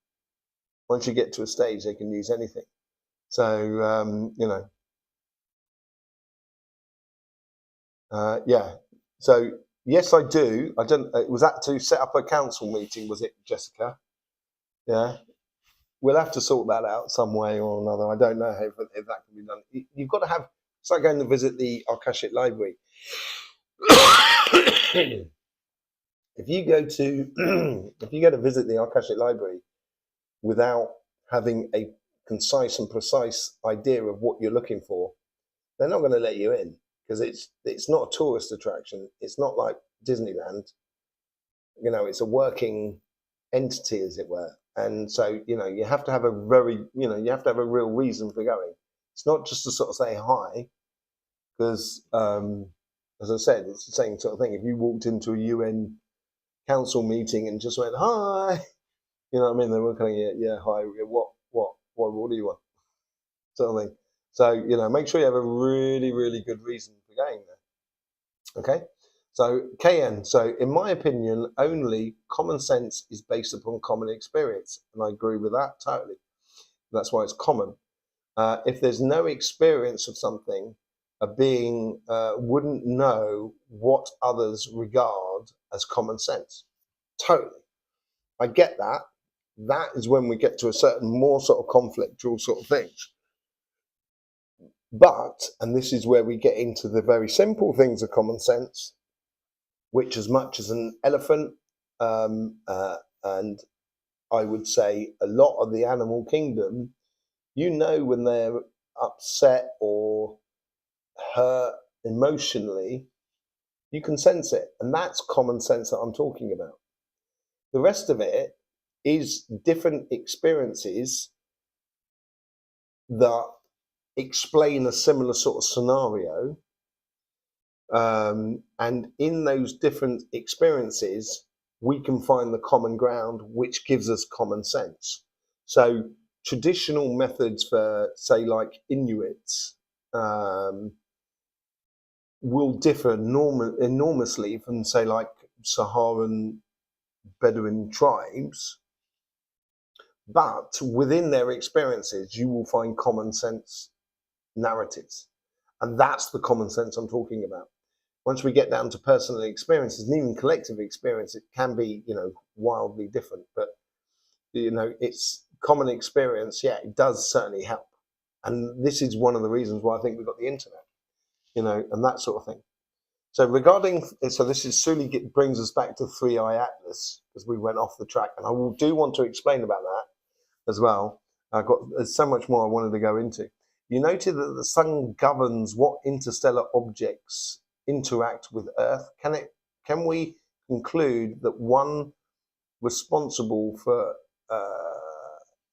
Once you get to a stage, they can use anything. So yeah. So yes, I do. I don't. Was that to set up a council meeting? Was it, Jessica? Yeah. We'll have to sort that out some way or another. I don't know if that can be done. You've got to have. It's like going to visit the Akashic Library. If you go to visit the Akashic Library without having a concise and precise idea of what you're looking for, they're not going to let you in because it's not a tourist attraction. It's not like Disneyland. It's a working entity, as it were. And so, you have to have a real reason for going. It's not just to sort of say hi, because, as I said, it's the same sort of thing. If you walked into a UN council meeting and just went, hi, you know what I mean? They were kind of, yeah, hi, what do you want? Sort of thing. So, make sure you have a really, really good reason for going there. Okay? So, KN, so in my opinion, only common sense is based upon common experience. And I agree with that totally. That's why it's common. If there's no experience of something, a being wouldn't know what others regard as common sense. Totally. I get that. That is when we get to a certain more sort of conflictual sort of things. But, and this is where we get into the very simple things of common sense, which as much as an elephant, and I would say a lot of the animal kingdom, when they're upset or hurt emotionally, you can sense it. And that's common sense that I'm talking about. The rest of it is different experiences that explain a similar sort of scenario. And in those different experiences, we can find the common ground, which gives us common sense. So traditional methods for, say, like Inuits, will differ enormously from, say, like Saharan Bedouin tribes, but within their experiences, you will find common sense narratives. And that's the common sense I'm talking about. Once we get down to personal experiences and even collective experience, it can be, wildly different. But, it's common experience. Yeah, it does certainly help. And this is one of the reasons why I think we've got the internet, and that sort of thing. So this is solely brings us back to 3i Atlas, because we went off the track. And I do want to explain about that as well. There's so much more I wanted to go into. You noted that the sun governs what interstellar objects interact with Earth. Can we conclude that one responsible for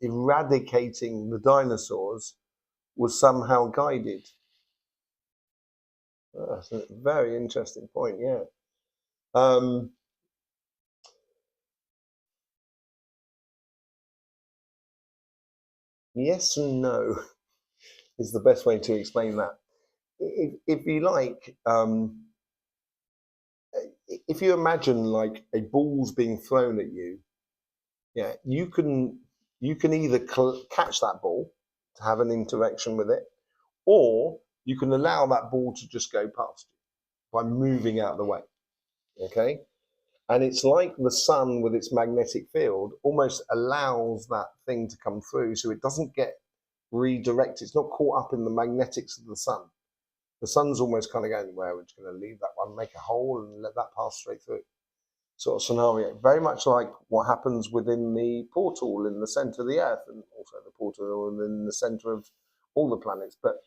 eradicating the dinosaurs was somehow guided? That's a very interesting point. Yeah. Yes and no is the best way to explain that. If you like, if you imagine like a ball's being thrown at you, yeah, you can either catch that ball to have an interaction with it, or you can allow that ball to just go past you by moving out of the way. Okay, and it's like the sun with its magnetic field almost allows that thing to come through, so it doesn't get redirected. It's not caught up in the magnetics of the sun. The sun's almost kind of going, well, we're just going to leave that one, make a hole, and let that pass straight through. Sort of scenario, very much like what happens within the portal in the center of the Earth, and also the portal in the center of all the planets. But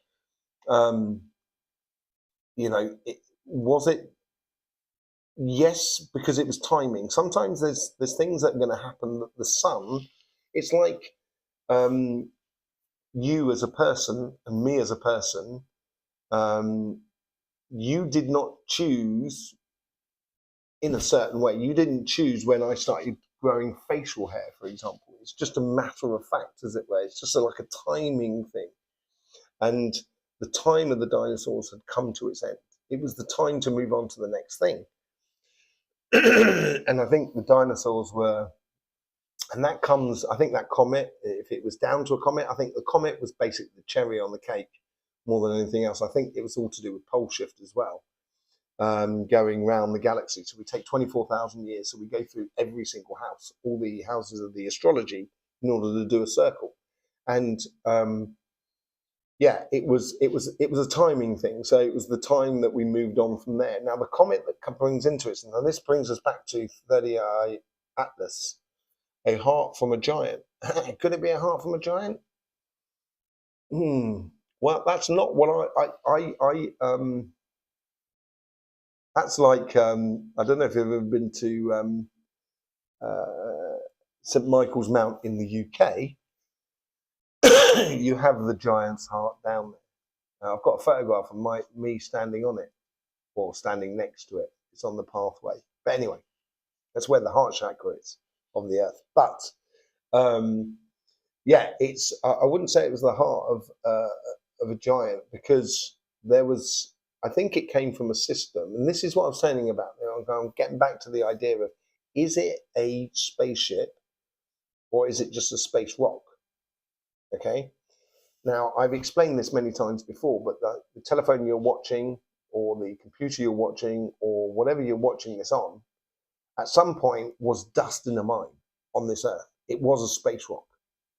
was it? Yes, because it was timing. Sometimes there's things that are going to happen that the sun. It's like you as a person and me as a person. You did not choose in a certain way. You didn't choose when I started growing facial hair, for example. It's just a matter of fact, as it were. It's just like a timing thing. And the time of the dinosaurs had come to its end. It was the time to move on to the next thing. And I think the dinosaurs were, and that comes, I think that comet, if it was down to a comet, I think the comet was basically the cherry on the cake more than anything else. I think it was all to do with pole shift as well, going around the galaxy. So we take 24,000 years. So we go through every single house, all the houses of the astrology, in order to do a circle. And it was a timing thing. So it was the time that we moved on from there. Now the comet that brings into it, and this brings us back to 30i Atlas, a heart from a giant. Could it be a heart from a giant? Well, that's not what that's like, I don't know if you've ever been to St. Michael's Mount in the UK. You have the giant's heart down there. Now, I've got a photograph of me standing on it, or standing next to it. It's on the pathway. But anyway, that's where the heart chakra is of the Earth. But it's, I wouldn't say it was the heart of a giant, because there was, I think it came from a system, and this is what I'm saying about. I'm getting back to the idea of, is it a spaceship or is it just a space rock? Okay. Now, I've explained this many times before, but the telephone you're watching, or the computer you're watching, or whatever you're watching this on, at some point was dust in a mine on this Earth. It was a space rock,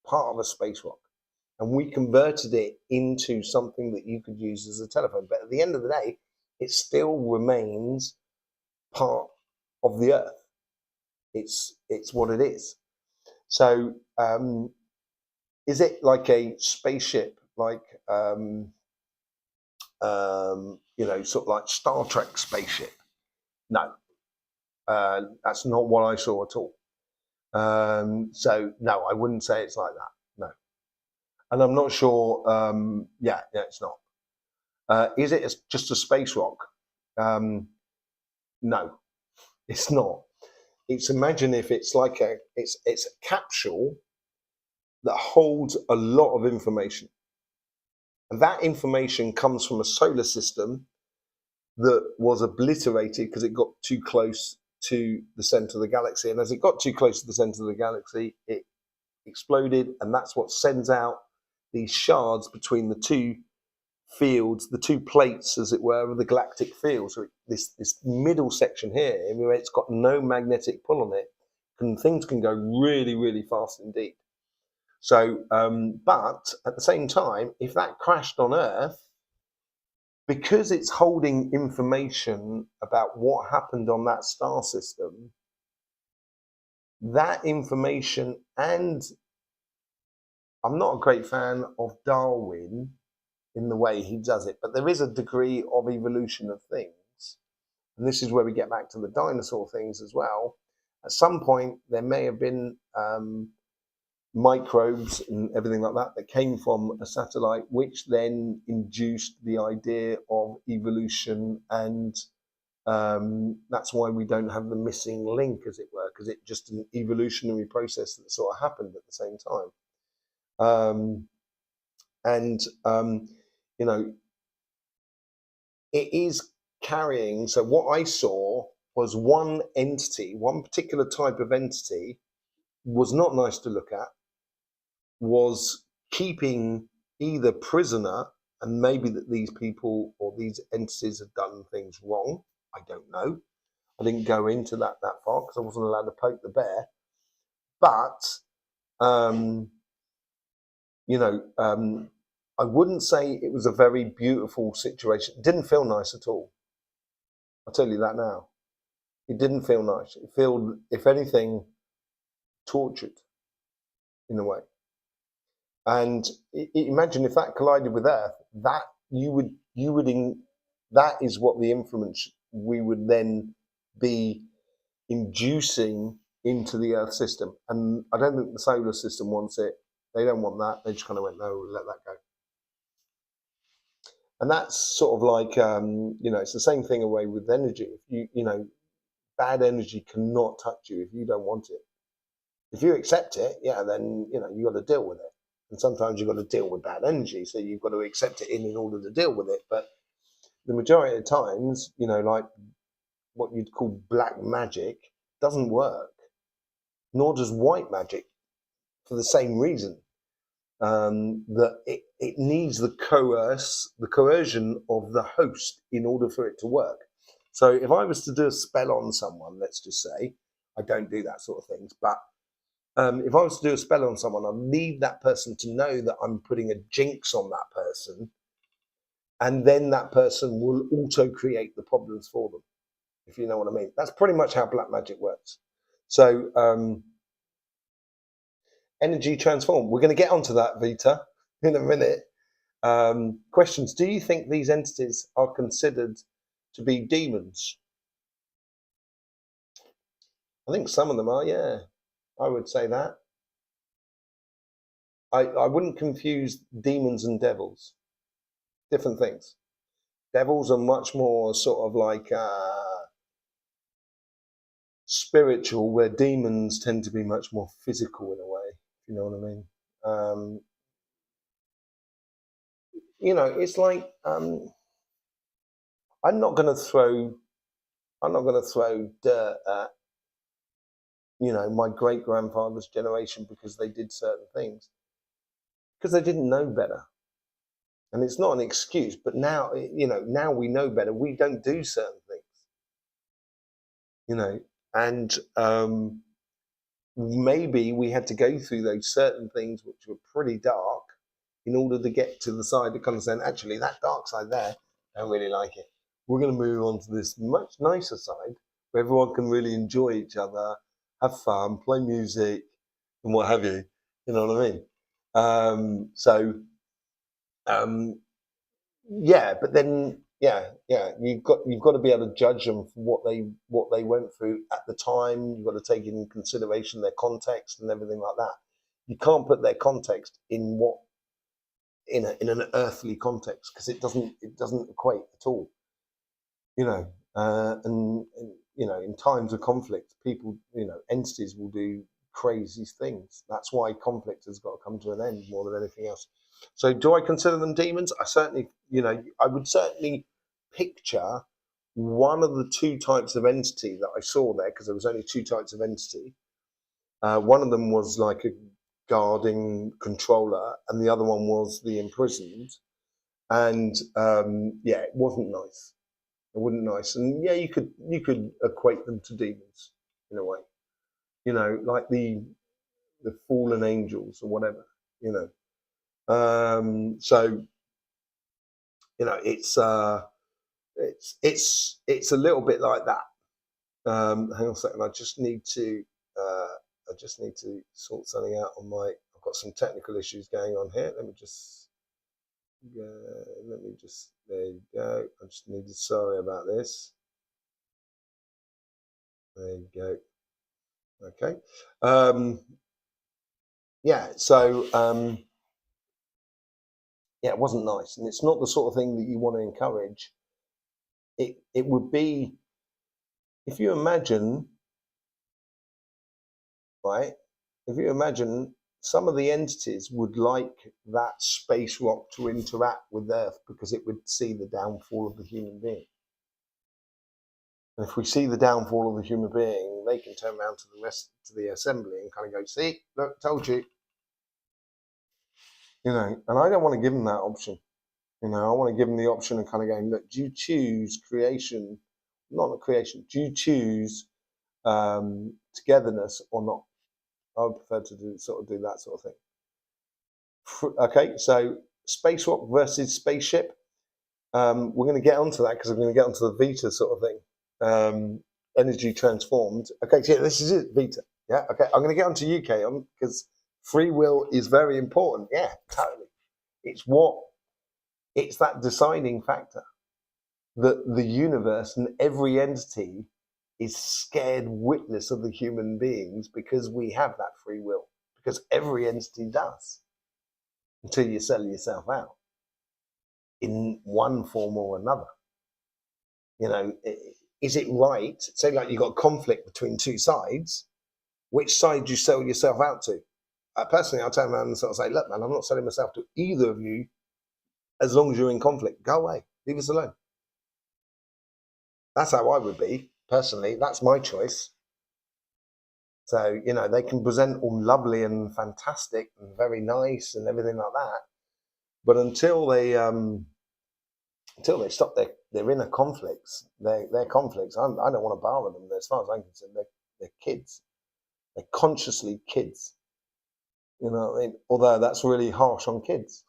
part of a space rock. And we converted it into something that you could use as a telephone. But at the end of the day, it still remains part of the Earth. It's what it is. So is it like a spaceship, like sort of like Star Trek spaceship? No, that's not what I saw at all. So no, I wouldn't say it's like that. No. And I'm not sure. It's not. Is it just a space rock? No, it's not. Imagine if it's like it's a capsule that holds a lot of information. And that information comes from a solar system that was obliterated because it got too close to the center of the galaxy. And as it got too close to the center of the galaxy, it exploded. And that's what sends out these shards between the two fields, the two plates, as it were, of the galactic field. So this middle section here, where it's got no magnetic pull on it, things can go really, really fast indeed. So, but at the same time, if that crashed on Earth, because it's holding information about what happened on that star system, that information, and I'm not a great fan of Darwin in the way he does it, but there is a degree of evolution of things. And this is where we get back to the dinosaur things as well. At some point, there may have been microbes and everything like that that came from a satellite, which then induced the idea of evolution. And that's why we don't have the missing link, as it were, because it's just an evolutionary process that sort of happened at the same time. You know, it is carrying. So what I saw was one entity, one particular type of entity, was not nice to look at, was keeping either prisoner, and maybe that these people or these entities have done things wrong. I don't know. I didn't go into that far because I wasn't allowed to poke the bear. But I wouldn't say it was a very beautiful situation. It didn't feel nice at all. I'll tell you that now. It didn't feel nice. It felt, if anything, tortured in a way. And imagine if that collided with Earth, that that is what the influence we would then be inducing into the Earth system. And I don't think the solar system wants it. They don't want that. They just kind of went, no, we'll let that go. And that's sort of like, it's the same thing away with energy. Bad energy cannot touch you if you don't want it. If you accept it, then, you got to deal with it. And sometimes you've got to deal with bad energy. So you've got to accept it in order to deal with it. But the majority of times, like what you'd call black magic doesn't work, nor does white magic, for the same reason. That it needs the coercion of the host in order for it to work. So if I was to do a spell on someone, let's just say, I don't do that sort of things, but if I was to do a spell on someone, I need that person to know that I'm putting a jinx on that person, and then that person will auto create the problems for them, if you know what I mean. That's pretty much how black magic works. So energy transform. We're going to get onto that, Vita, in a minute. Questions. Do you think these entities are considered to be demons? I think some of them are, yeah. I would say that. I wouldn't confuse demons and devils. Different things. Devils are much more sort of like spiritual, where demons tend to be much more physical in a way, if you know what I mean. It's like I'm not going to throw dirt at my great grandfather's generation because they did certain things, because they didn't know better. And it's not an excuse, but now now we know better. We don't do certain things, and maybe we had to go through those certain things which were pretty dark in order to get to the side that kind of saying, actually, that dark side there, I don't really like it. We're going to move on to this much nicer side where everyone can really enjoy each other, have fun, play music, and what have you. You know what I mean? But then, you've got to be able to judge them for what they went through at the time. You've got to take into consideration their context and everything like that. You can't put their context in an earthly context, because it doesn't equate at all. In times of conflict, people, entities will do crazy things. That's why conflict has got to come to an end more than anything else. So do I consider them demons? I certainly, I would certainly picture one of the two types of entity that I saw there, because there was only two types of entity. One of them was like a guarding controller, and the other one was the imprisoned. And it wasn't nice. It wasn't nice. And yeah, you could equate them to demons in a way, like the fallen angels or whatever, So it's a little bit like that. Hang on a second. I just need to sort something out on my. I've got some technical issues going on here. Let me just. There you go. I just needed. Sorry about this. There you go. Okay. So it wasn't nice, and it's not the sort of thing that you want to encourage. It would be, if you imagine, right? If you imagine, some of the entities would like that space rock to interact with Earth because it would see the downfall of the human being. And if we see the downfall of the human being, they can turn around to the assembly and kind of go, "See, look, told you." And I don't want to give them that option. I want to give them the option of kind of going, "Look, do you choose creation, not creation? Do you choose togetherness or not?" I would prefer to do that sort of thing. Okay, so space rock versus spaceship. We're going to get onto that because we're going to get onto the Vita sort of thing. Energy transformed. Okay, so yeah, this is it, Vita. Yeah, okay. I'm going to get onto UK because free will is very important. Yeah, totally. It's that deciding factor that the universe and every entity is scared witless of the human beings because we have that free will, because every entity does, until you sell yourself out in one form or another. Is it right? Say like you've got conflict between two sides, which side do you sell yourself out to? Personally, I'll turn around and sort of say, "Look, man, I'm not selling myself to either of you as long as you're in conflict. Go away, leave us alone." That's how I would be, personally. That's my choice. So, they can present all lovely and fantastic and very nice and everything like that. But until they stop their inner conflicts, their conflicts, I don't want to bother them. As far as I'm concerned, they're kids. They're consciously kids. You know what I mean? Although that's really harsh on kids.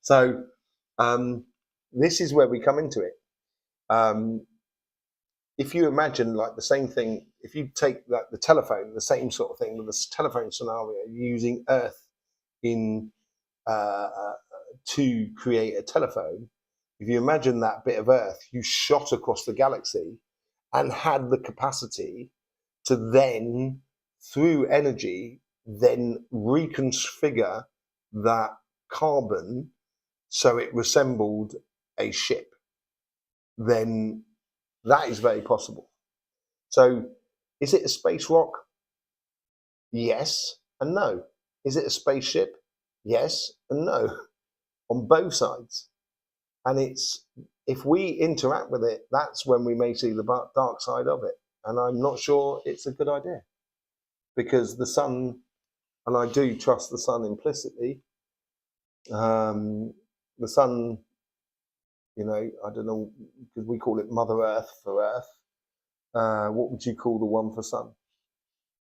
So this is where we come into it. If you imagine like the same thing, if you take like the telephone, the same sort of thing with this telephone scenario, using Earth in to create a telephone. If you imagine that bit of Earth you shot across the galaxy and had the capacity to then, through energy, then reconfigure that carbon so it resembled a ship, then that is very possible. So is it a space rock? Yes and no. Is it a spaceship? Yes and no, on both sides. And it's, if we interact with it, that's when we may see the dark side of it. And I'm not sure it's a good idea, because the sun, and I do trust the sun implicitly, the sun, I don't know, because we call it Mother Earth for Earth. What would you call the one for sun?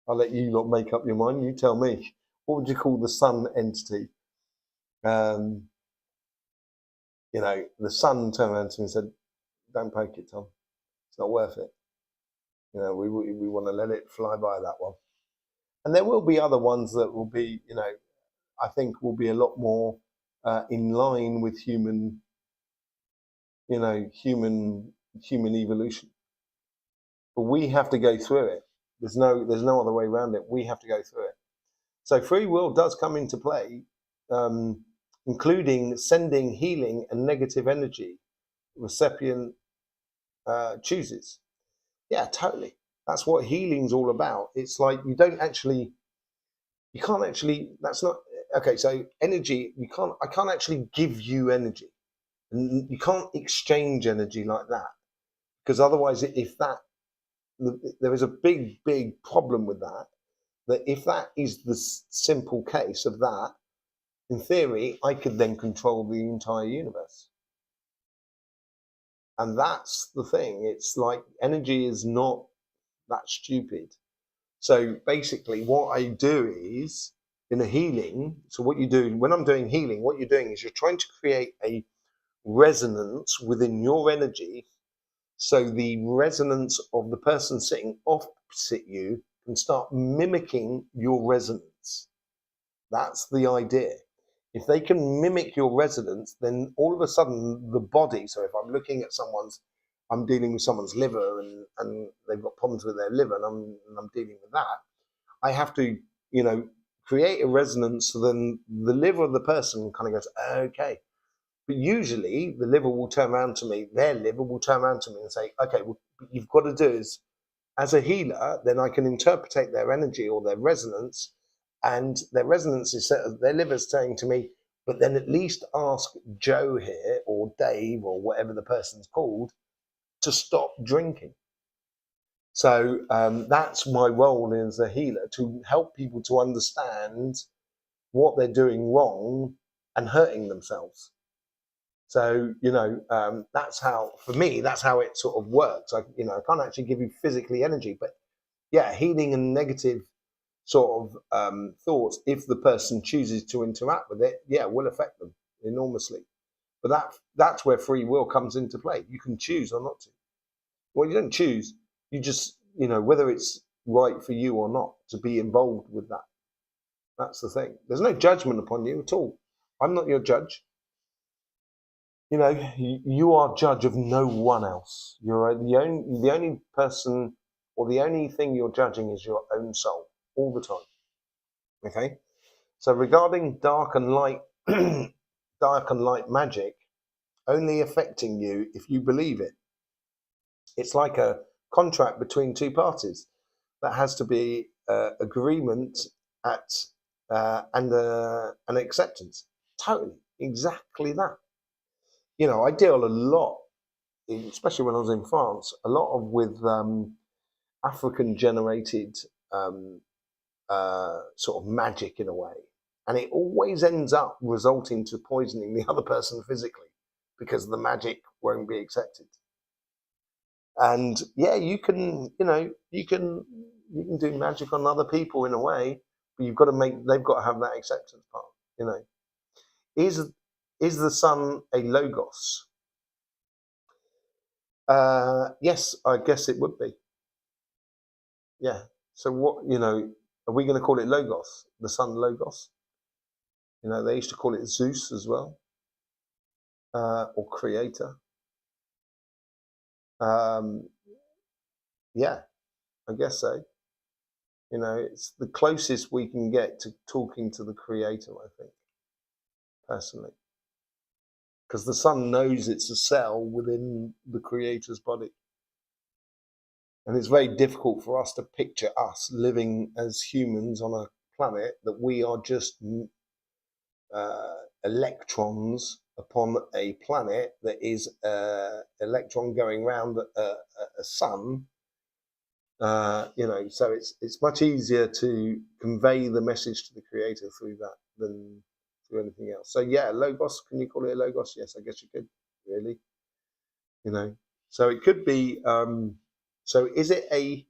I'll let you lot make up your mind. You tell me. What would you call the sun entity? The sun turned around to me and said, "Don't poke it, Tom. It's not worth it. We want to let it fly by, that one." And there will be other ones that will be, I think will be a lot more in line with human evolution. But we have to go through it. There's no other way around it. We have to go through it. So free will does come into play, including sending healing and negative energy the recipient chooses. Yeah, totally. That's what healing's all about. It's like you can't actually. That's not okay. So energy, I can't actually give you energy, and you can't exchange energy like that, because otherwise, if that there is a big problem with that. That if that is the simple case of that, in theory, I could then control the entire universe. And that's the thing. It's like energy is not that stupid. So basically, what I do is in a healing. So what you do when I'm doing healing, what you're doing is you're trying to create a resonance within your energy. So the resonance of the person sitting opposite you can start mimicking your resonance. That's the idea. If they can mimic your resonance, then all of a sudden the body. So if I'm looking at I'm dealing with someone's liver and they've got problems with their liver, and I'm dealing with that. I have to, create a resonance. So then the liver of the person kind of goes, okay. But usually the liver will turn around to me. Their liver will turn around to me and say, okay, what you've got to do is, as a healer, then I can interpret their energy or their resonance, and their resonance is their liver's saying to me, but then at least ask Joe here or Dave or whatever the person's called to stop drinking. So that's my role as a healer, to help people to understand what they're doing wrong and hurting themselves. So, that's how, for me, that's how it sort of works. I can't actually give you physically energy, but yeah, healing and negative sort of thoughts, if the person chooses to interact with it, yeah, will affect them enormously. But that's where free will comes into play. You can choose or not to. Well, you don't choose. You just, whether it's right for you or not to be involved with that. That's the thing. There's no judgment upon you at all. I'm not your judge. You are judge of no one else. You're the only person, or the only thing you're judging is your own soul all the time. Okay. So regarding dark and light, dark and light magic only affecting you if you believe it. It's like a contract between two parties that has to be agreement at and an acceptance. Totally, exactly that. I deal a lot, especially when I was in France, a lot of with African generated um, sort of magic in a way. And it always ends up resulting to poisoning the other person physically because the magic won't be accepted. And yeah, you can do magic on other people in a way, but they've got to have that acceptance part. You know, is is the sun a logos? Yes, I guess it would be. Yeah. So what, are we going to call it logos? The sun logos? They used to call it Zeus as well, or creator. Um, yeah, I guess so. It's the closest we can get to talking to the creator, I think, personally. Because the sun knows it's a cell within the creator's body. And it's very difficult for us to picture us living as humans on a planet that we are just electrons upon a planet that is electron going around a sun. So it's much easier to convey the message to the creator through that than through anything else. So yeah, logos. Can you call it a logos? Yes, I guess you could. Really, So it could be. So is it a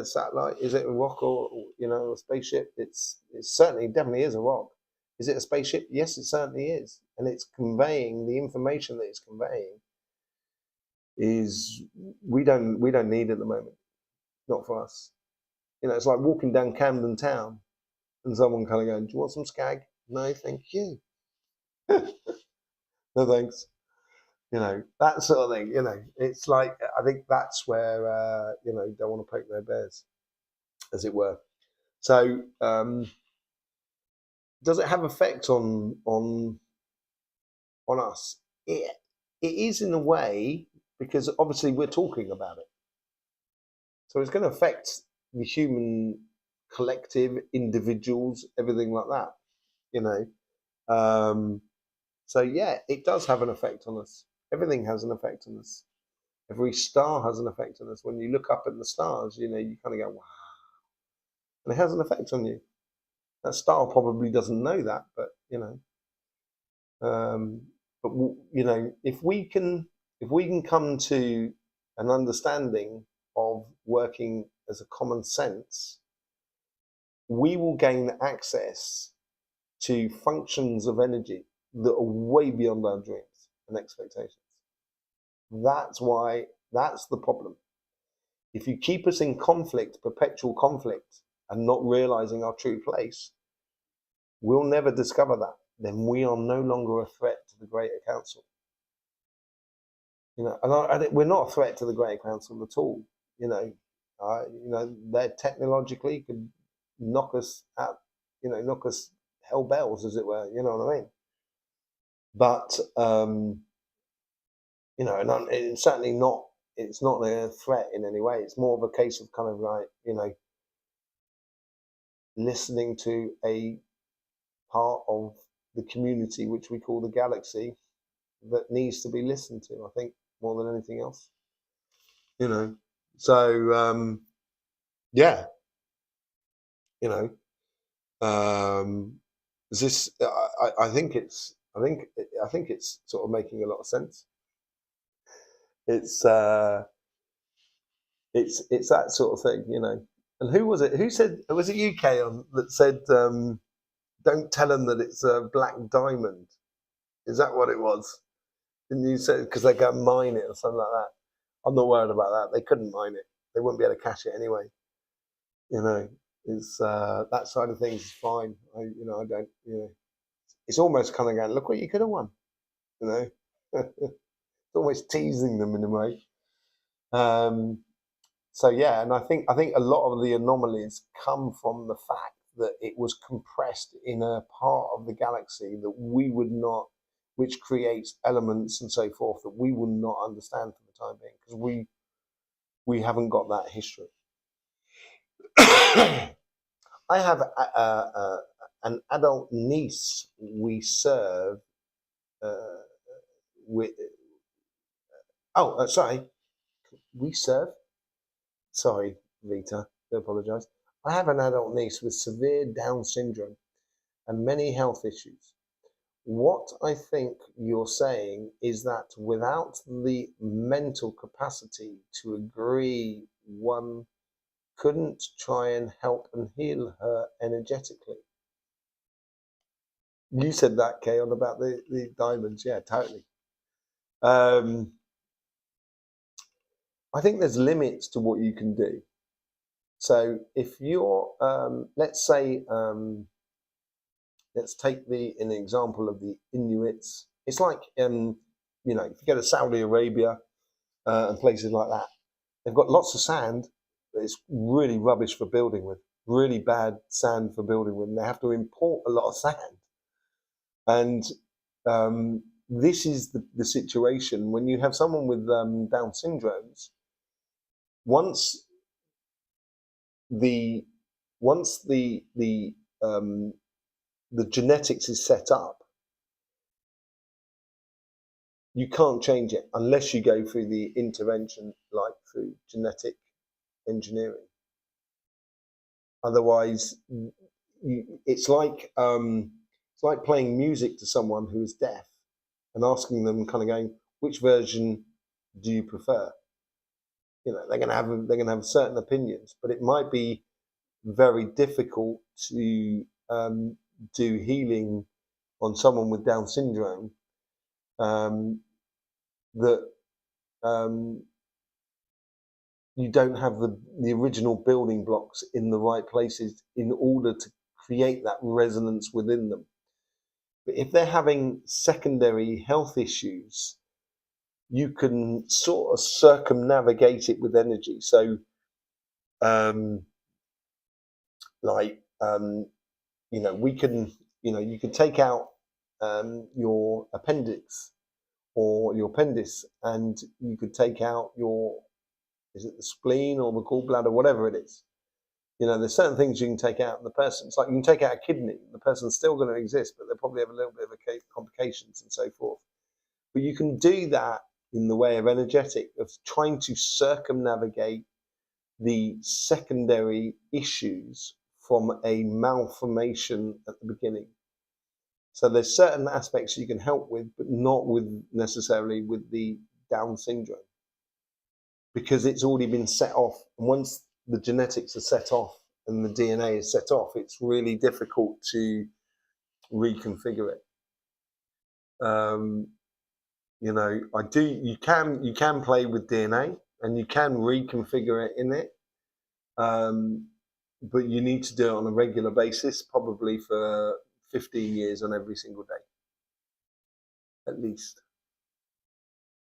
satellite? Is it a rock or a spaceship? It certainly definitely is a rock. Is it a spaceship? Yes, it certainly is, and it's conveying the information that it's conveying. Is we don't need at the moment, not for us. It's like walking down Camden Town and someone kind of going, "Do you want some skag?" No, thank you. No thanks. That sort of thing. It's like, I think that's where you don't want to poke their bears, as it were. So does it have effect on us? It is in a way, because obviously we're talking about it. So it's going to affect the human collective, individuals, everything like that, you know. So yeah, it does have an effect on us. Everything has an effect on us. Every star has an effect on us. When you look up at the stars, you know, you kind of go, wow, and it has an effect on you. That star probably doesn't know that, but you know, but you know, if we can come to an understanding of working as a common sense, we will gain access to functions of energy that are way beyond our dreams and expectations. That's why, that's the problem. If you keep us in conflict, perpetual conflict, and not realizing our true place, we'll never discover that. Then we are no longer a threat to the Greater Council. You know, and we're not a threat to the Greater Council at all. You know, they technologically could knock us out, you know, knock us hell bells, as it were. You know what I mean? But you know, and it's certainly not. It's not a threat in any way. It's more of a case of kind of like, you know, listening to a part of the community which we call the galaxy that needs to be listened to, I think, more than anything else. You know, so yeah, you know, is this? I think it's. I think it's sort of making a lot of sense. It's it's that sort of thing, you know. And who was it? Who said? Was it UK on that said? Don't tell them that it's a black diamond. Is that what it was? And you said because they go mine it or something like that. I'm not worried about that. They couldn't mine it. They wouldn't be able to cash it anyway. You know, it's that side of things is fine. You know, I don't. You know, it's almost kind of going, look what you could have won. You know, it's almost teasing them in a way. Um, so yeah, and I think a lot of the anomalies come from the fact that it was compressed in a part of the galaxy that we would not, which creates elements and so forth that we would not understand for the time being because we haven't got that history. I have an adult niece we serve with. Sorry, we serve. Sorry, Rita. I apologise. I have an adult niece with severe Down syndrome and many health issues. What I think you're saying is that without the mental capacity to agree, one couldn't try and help and heal her energetically. You said that, Kayon, about the diamonds. Yeah, totally. I think there's limits to what you can do. So if you're, let's say, let's take an example of the Inuits. It's like, you know, if you go to Saudi Arabia and places like that, they've got lots of sand, but it's really rubbish for building with. Really bad sand for building with. And they have to import a lot of sand. And this is the situation when you have someone with Down syndromes. Once the genetics is set up, you can't change it unless you go through the intervention, like through genetic engineering. Otherwise, it's like playing music to someone who is deaf and asking them, kind of going, which version do you prefer? You know, they're going to have certain opinions, but it might be very difficult to do healing on someone with Down syndrome that you don't have the original building blocks in the right places in order to create that resonance within them. But if they're having secondary health issues, you can sort of circumnavigate it with energy. So, you know, we can, you know, you could take out your appendix or your appendix, and you could take out your Is it the spleen or the gallbladder, whatever it is? You know, there's certain things you can take out in the person. It's like you can take out a kidney, the person's still going to exist, but they'll probably have a little bit of complications and so forth. But you can do that in the way of energetic, of trying to circumnavigate the secondary issues from a malformation at the beginning. So there's certain aspects you can help with, but not with necessarily with the Down syndrome, because it's already been set off. And once the genetics are set off and the DNA is set off, it's really difficult to reconfigure it. You know, you can play with DNA and you can reconfigure it in it, but you need to do it on a regular basis, probably for 15 years on every single day, at least.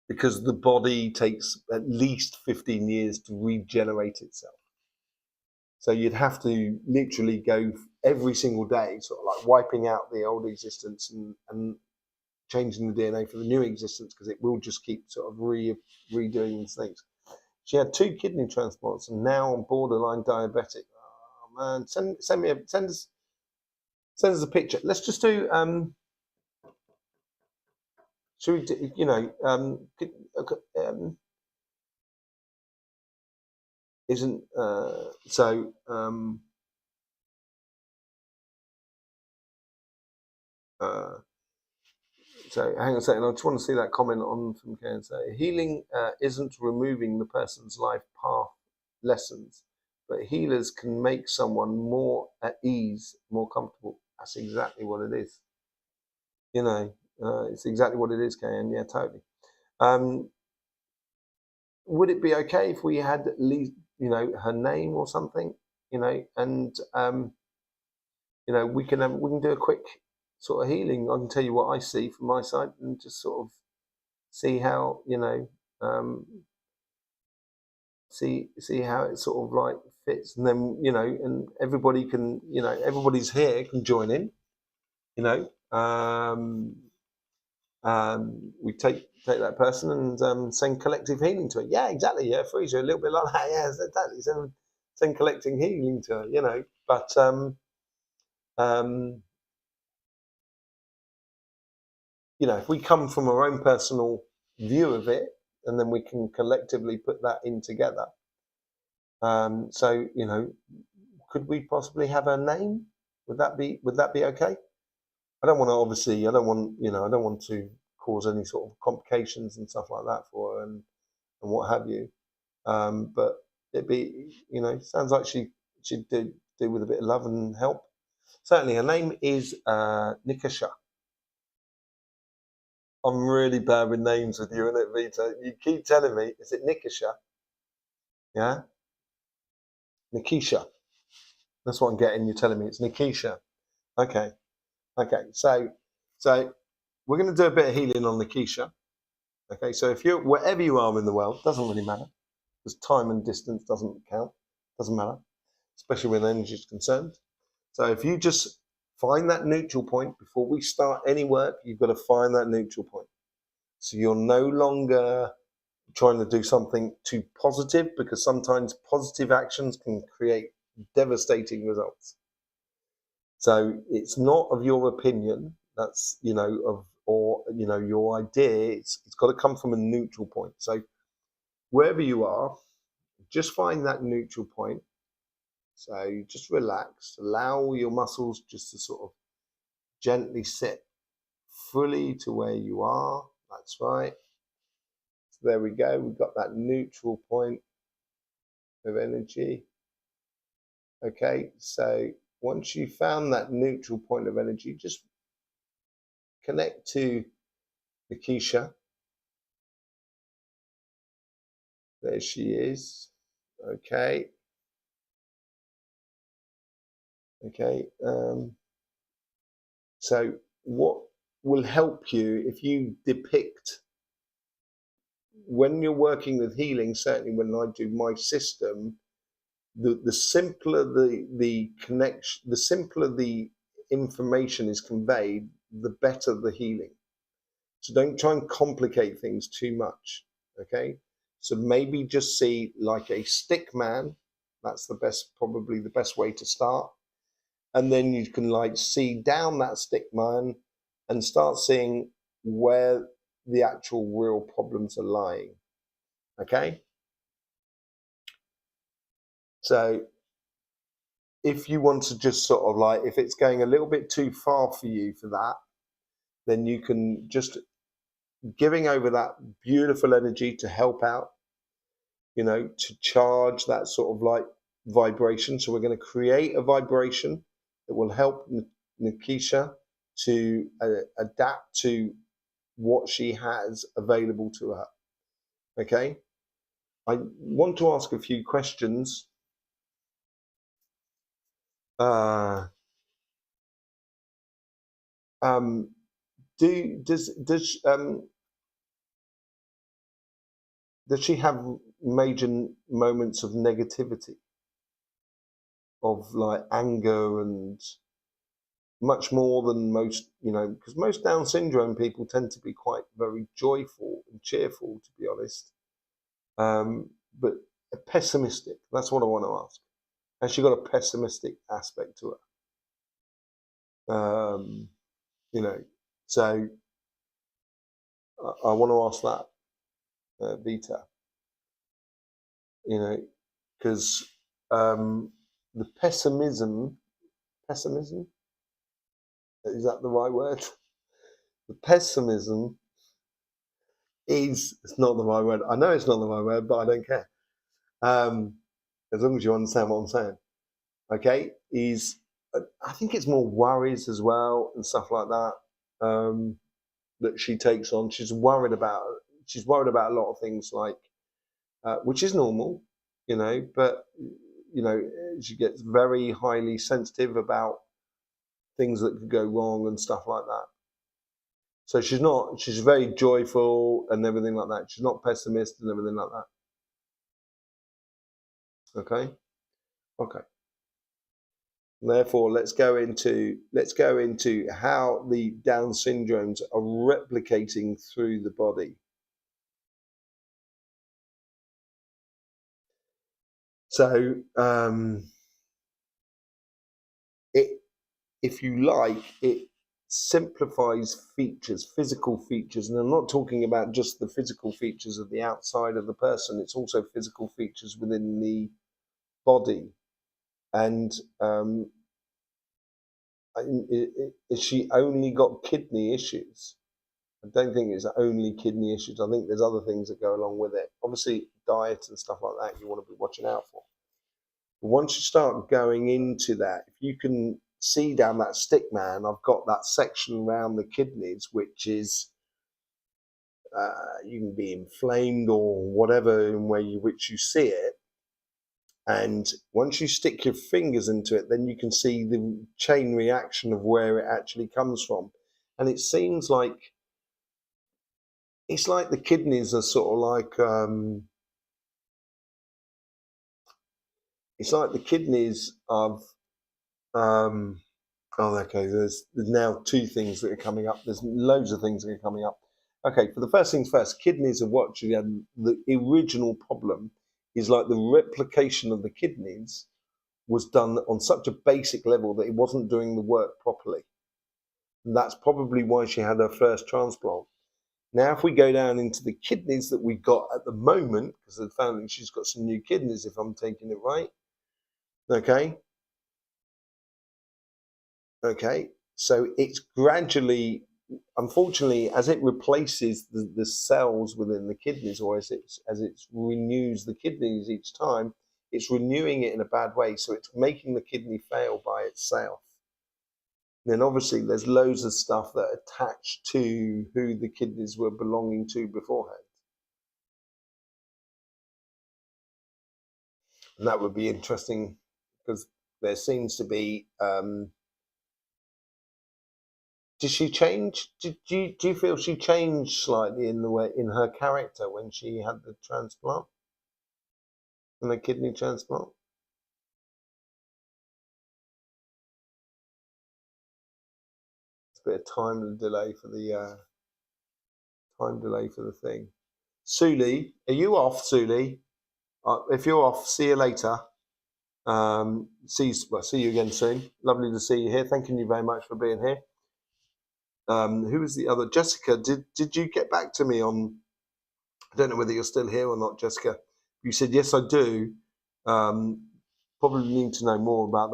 Because the body takes at least 15 years to regenerate itself. So you'd have to literally go every single day, sort of like wiping out the old existence and changing the DNA for the new existence, because it will just keep sort of redoing these things. She had 2 kidney transplants and now I'm borderline diabetic. Oh man, send us a picture. Let's just do should we do, you know, isn't so so hang on a second, I just want to see that comment on from Karen. So healing isn't removing the person's life path lessons, but healers can make someone more at ease, more comfortable. That's exactly what it is. You know, it's exactly what it is, Karen. Yeah, totally. Would it be okay if we had at least, you know, her name or something, you know, and you know, we can do a quick sort of healing. I can tell you what I see from my side and just sort of see how, you know, see how it sort of like fits, and then, you know, and everybody can, you know, everybody's here can join in, you know. We take that person and send collective healing to her. Yeah, exactly. Yeah, Frasier, a little bit like that. Yeah, exactly. Send collecting healing to her, you know. But you know, if we come from our own personal view of it, and then we can collectively put that in together. So, you know, could we possibly have her name? Would that be okay? I don't want to, obviously, I don't want to cause any sort of complications and stuff like that for her and what have you. But it'd be, you know, sounds like she'd do with a bit of love and help. Certainly, her name is Nikisha. I'm really bad with names with you, isn't it, Vita? You keep telling me, is it Nikisha? Yeah? Nikisha. That's what I'm getting. You're telling me it's Nikisha. Okay. So we're going to do a bit of healing on Nikisha. Okay. So if you're wherever you are in the world, doesn't really matter, because time and distance doesn't count. Doesn't matter, especially when energy is concerned. So if you just find that neutral point before we start any work, you've got to find that neutral point. So you're no longer trying to do something too positive, because sometimes positive actions can create devastating results. So it's not of your opinion, that's, you know, or, you know, your idea. It's got to come from a neutral point. So wherever you are, just find that neutral point. So you just relax, allow your muscles just to sort of gently sit fully to where you are. That's right. So there we go. We've got that neutral point of energy. Okay, so once you found that neutral point of energy, just connect to Nikisha. There she is. Okay. So what will help you if you depict, when you're working with healing, certainly when I do my system, the simpler the connection, the simpler the information is conveyed, the better the healing. So don't try and complicate things too much. Okay. So maybe just see like a stick man. That's the best, probably the best way to start. And then you can like see down that stick man and start seeing where the actual real problems are lying. Okay. So if you want to just sort of like, if it's going a little bit too far for you for that, then you can just giving over that beautiful energy to help out, you know, to charge that sort of like vibration. So we're going to create a vibration that will help Nikisha to adapt to what she has available to her. Okay. I want to ask a few questions. Uh, um, does she have major moments of negativity, of like anger and much more than most, you know, because most Down syndrome people tend to be quite very joyful and cheerful, to be honest. But pessimistic, that's what I want to ask. Has she got a pessimistic aspect to her? You know, so I want to ask that, Vita, you know, because the pessimism, is that the right word? The pessimism it's not the right word. I know it's not the right word, but I don't care. As long as you understand what I'm saying. Okay, I think it's more worries as well and stuff like that that she takes on. She's worried about a lot of things like, which is normal, you know, but you know, she gets very highly sensitive about things that could go wrong and stuff like that. So she's very joyful and everything like that. She's not pessimist and everything like that. Okay. Okay. Therefore, let's go into how the Down syndromes are replicating through the body. So, if you like, it simplifies features, physical features, and I'm not talking about just the physical features of the outside of the person. It's also physical features within the body, and has she only got kidney issues? I don't think it's only kidney issues. I think there's other things that go along with it. Obviously, diet and stuff like that you want to be watching out for. But once you start going into that, if you can see down that stick man, I've got that section around the kidneys, which is you can be inflamed or whatever in which you see it. And once you stick your fingers into it, then you can see the chain reaction of where it actually comes from. And it seems like it's like the kidneys are sort of like it's like the kidneys of oh okay, there's now two things that are coming up. There's loads of things that are coming up. Okay, for the first things first, kidneys are what the original problem is like the replication of the kidneys was done on such a basic level that it wasn't doing the work properly. And that's probably why she had her first transplant. Now, if we go down into the kidneys that we've got at the moment, because they've found that she's got some new kidneys, if I'm taking it right. Okay. Okay. So it's gradually, unfortunately, as it replaces the cells within the kidneys, or as it renews the kidneys each time, it's renewing it in a bad way. So it's making the kidney fail by itself. Then obviously there's loads of stuff that attach to who the kidneys were belonging to beforehand. And that would be interesting because there seems to be. Did she change? Do you feel she changed slightly in the way in her character when she had the transplant, and the kidney transplant? It's a bit of time delay for the thing. Suli, are you off, Suli? If you're off, see you later. See you again soon. Lovely to see you here. Thanking you very much for being here. Who was the other? Jessica, did you get back to me on? I don't know whether you're still here or not, Jessica. You said yes, I do. Probably need to know more about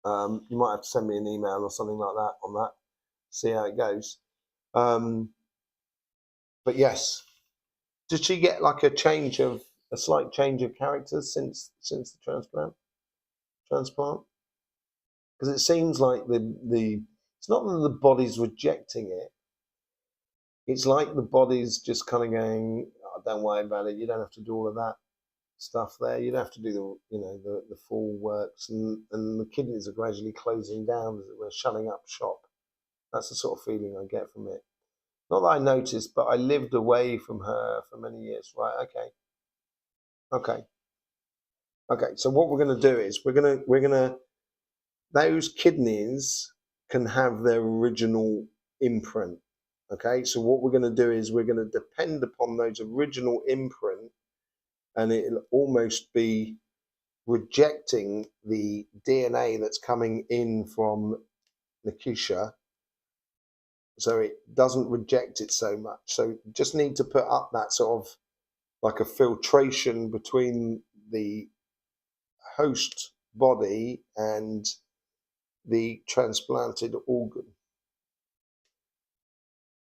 that. You might have to send me an email or something like that on that. See how it goes. But yes, did she get like a slight change of character since the transplant? Because it seems like it's not that the body's rejecting it. It's like the body's just kind of going, oh, don't worry about it. You don't have to do all of that stuff there. You don't have to do the full works, and the kidneys are gradually closing down, as it were, shutting up shop. That's the sort of feeling I get from it. Not that I noticed, but I lived away from her for many years. Right? Okay. So what we're going to do is we're gonna those kidneys can have their original imprint. Okay, so what we're going to do is we're going to depend upon those original imprint, and it'll almost be rejecting the DNA that's coming in from Nikisha, so it doesn't reject it so much. So just need to put up that sort of like a filtration between the host body and the transplanted organ.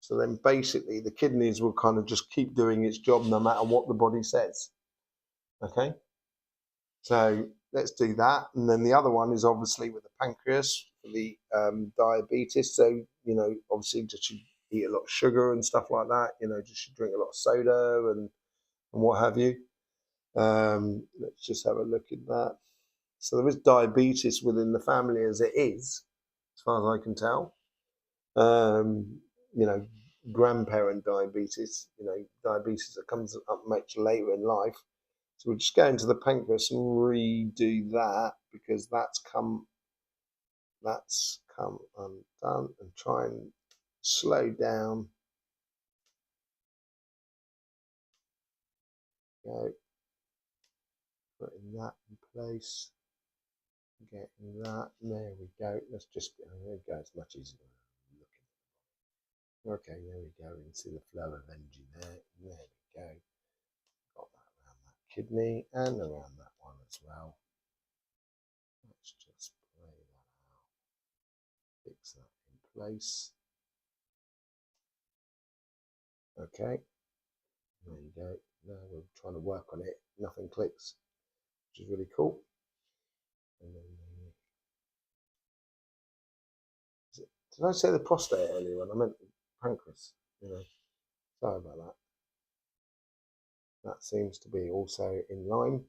So then basically the kidneys will kind of just keep doing its job no matter what the body says. Okay, so let's do that. And then the other one is obviously with the pancreas for the diabetes. So, obviously does she eat a lot of sugar and stuff like that? Does she drink a lot of soda and what have you? Let's just have a look at that. So there is diabetes within the family as it is, as far as I can tell. Grandparent diabetes, diabetes that comes up much later in life. So we'll just go into the pancreas and redo that, because that's come undone, and try and slow down. Go, putting that in place, getting that, and there we go. Let's just go, there we go, it's much easier. Okay, there we go. We can see the flow of energy there. There we go. Got that around that kidney and around that one as well. Let's just play that out. Fix that in place. Okay. There you go. Now we're trying to work on it. Nothing clicks, which is really cool. And then, did I say the prostate earlier when I meant the pancreas? Sorry about that. That seems to be also in line.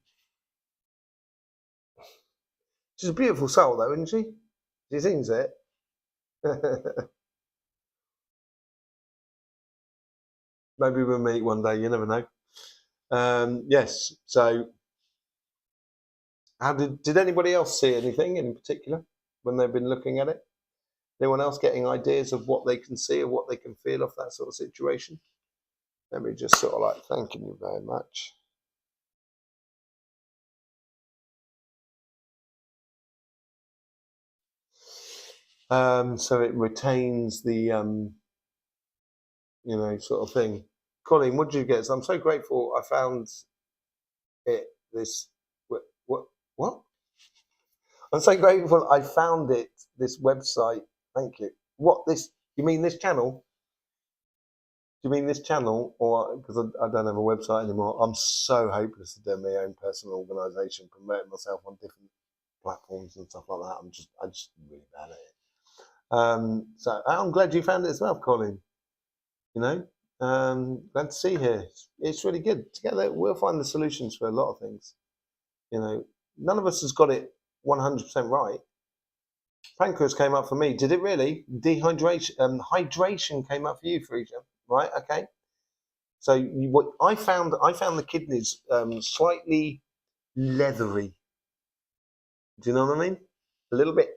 She's a beautiful soul, though, isn't she? She seems it. Maybe we'll meet one day. You never know. Yes. So, how did anybody else see anything in particular when they've been looking at it? Anyone else getting ideas of what they can see or what they can feel off that sort of situation? Let me just sort of like thanking you very much. So it retains the sort of thing. Colleen, what did you get? So I'm so grateful I found it. What? I'm so grateful I found it. This website. Thank you. What this? You mean this channel? Do you mean this channel, or because I don't have a website anymore? I'm so hopeless at doing my own personal organisation, promoting myself on different platforms and stuff like that. I'm just really bad at it. So I'm glad you found it as well, Colin. Glad to see you here. It's really good. Together, we'll find the solutions for a lot of things. None of us has got it 100% right. Pancreas came up for me. Did it really? Dehydration, hydration came up for you, Frisia. Right? Okay. So I found the kidneys slightly leathery. Do you know what I mean? A little bit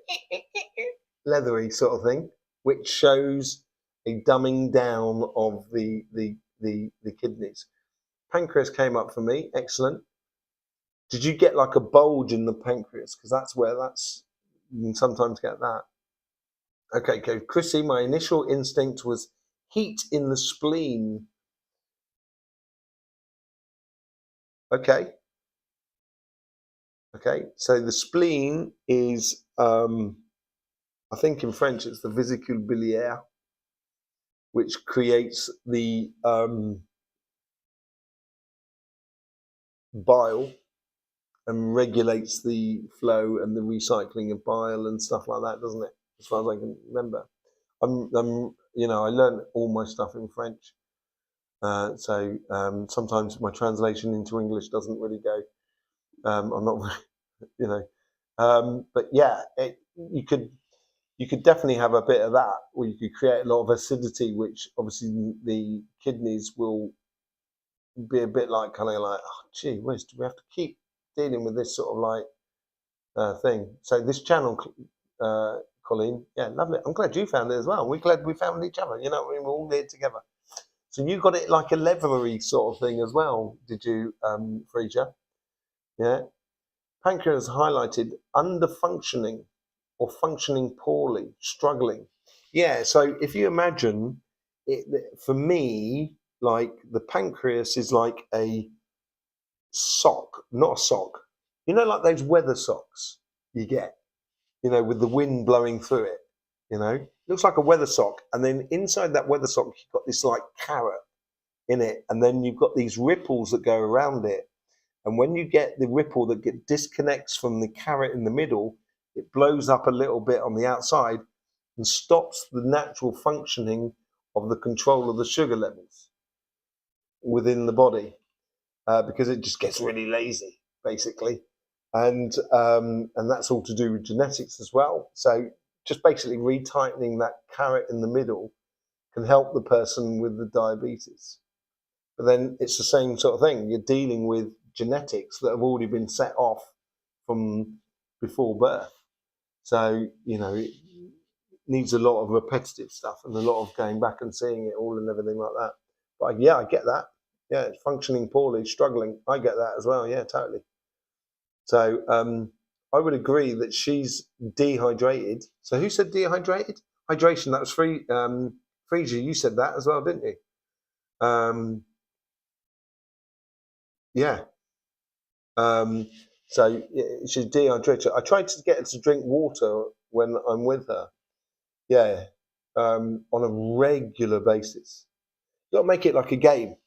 leathery sort of thing, which shows a dumbing down of the the kidneys. Pancreas came up for me. Excellent. Did you get like a bulge in the pancreas? Because that's where you can sometimes get that. Okay, good. Chrissy, my initial instinct was heat in the spleen. Okay. Okay, so the spleen is, I think in French it's the vésicule biliaire, which creates the bile and regulates the flow and the recycling of bile and stuff like that, doesn't it? As far as I can remember. I learned all my stuff in French, so sometimes my translation into English doesn't really go. I'm not, but yeah, you could definitely have a bit of that, or you could create a lot of acidity, which obviously the kidneys will be a bit like, kind of like, oh, gee whiz, do we have to keep dealing with this sort of like thing? So this channel, Colleen, yeah, lovely. I'm glad you found it as well. We're glad we found each other. You know what I mean? We're all here together. So you got it like a leathery sort of thing as well, did you, Frisia? Yeah. Pancreas highlighted under functioning or functioning poorly, struggling. Yeah, so if you imagine it, for me, like the pancreas is like a sock, not a sock. You know, like those weather socks you get, with the wind blowing through it, looks like a weather sock. And then inside that weather sock, you've got this like carrot in it. And then you've got these ripples that go around it. And when you get the ripple that disconnects from the carrot in the middle, it blows up a little bit on the outside and stops the natural functioning of the control of the sugar levels within the body, because it just gets really lazy, basically. And that's all to do with genetics as well. So just basically retightening that carrot in the middle can help the person with the diabetes. But then it's the same sort of thing. You're dealing with genetics that have already been set off from before birth. So, it needs a lot of repetitive stuff and a lot of going back and seeing it all and everything like that. But yeah, I get that. Yeah, functioning poorly, struggling. I get that as well. Yeah, totally. So I would agree that she's dehydrated. So who said dehydrated? Hydration, that was Frisia, you said that as well, didn't you? Yeah. So she's dehydrated. I tried to get her to drink water when I'm with her. Yeah, on a regular basis. You got to make it like a game.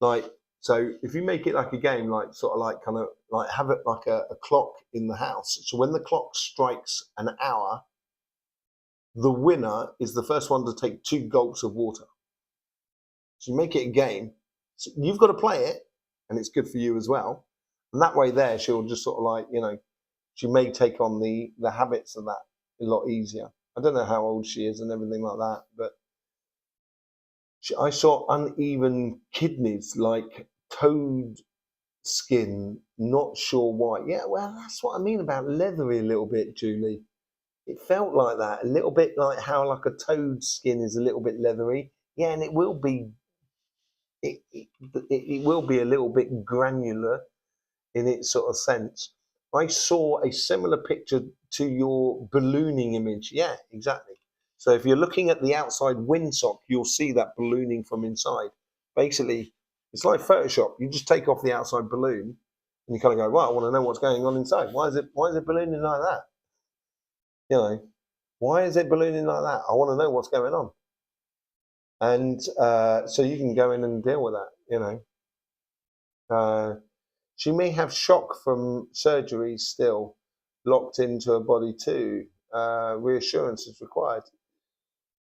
Like, so if you make it like a game, like sort of like kind of like have it like a clock in the house. So when the clock strikes an hour, the winner is the first one to take 2 gulps of water. So you make it a game. So you've got to play it, and it's good for you as well. And that way there, she'll just sort of like, she may take on the habits of that a lot easier. I don't know how old she is and everything like that, but I saw uneven kidneys, like toad skin, not sure why. Yeah, well, that's what I mean about leathery a little bit, Julie. It felt like that, a little bit like how like a toad skin is a little bit leathery. Yeah, and it will be it will be a little bit granular in its sort of sense. I saw a similar picture to your ballooning image. Yeah, exactly. So if you're looking at the outside windsock, you'll see that ballooning from inside. Basically, it's like Photoshop. You just take off the outside balloon and you kind of go, well, I want to know what's going on inside. Why is it ballooning like that? Why is it ballooning like that? I want to know what's going on. And so you can go in and deal with that, she may have shock from surgery still locked into her body too. Reassurance is required.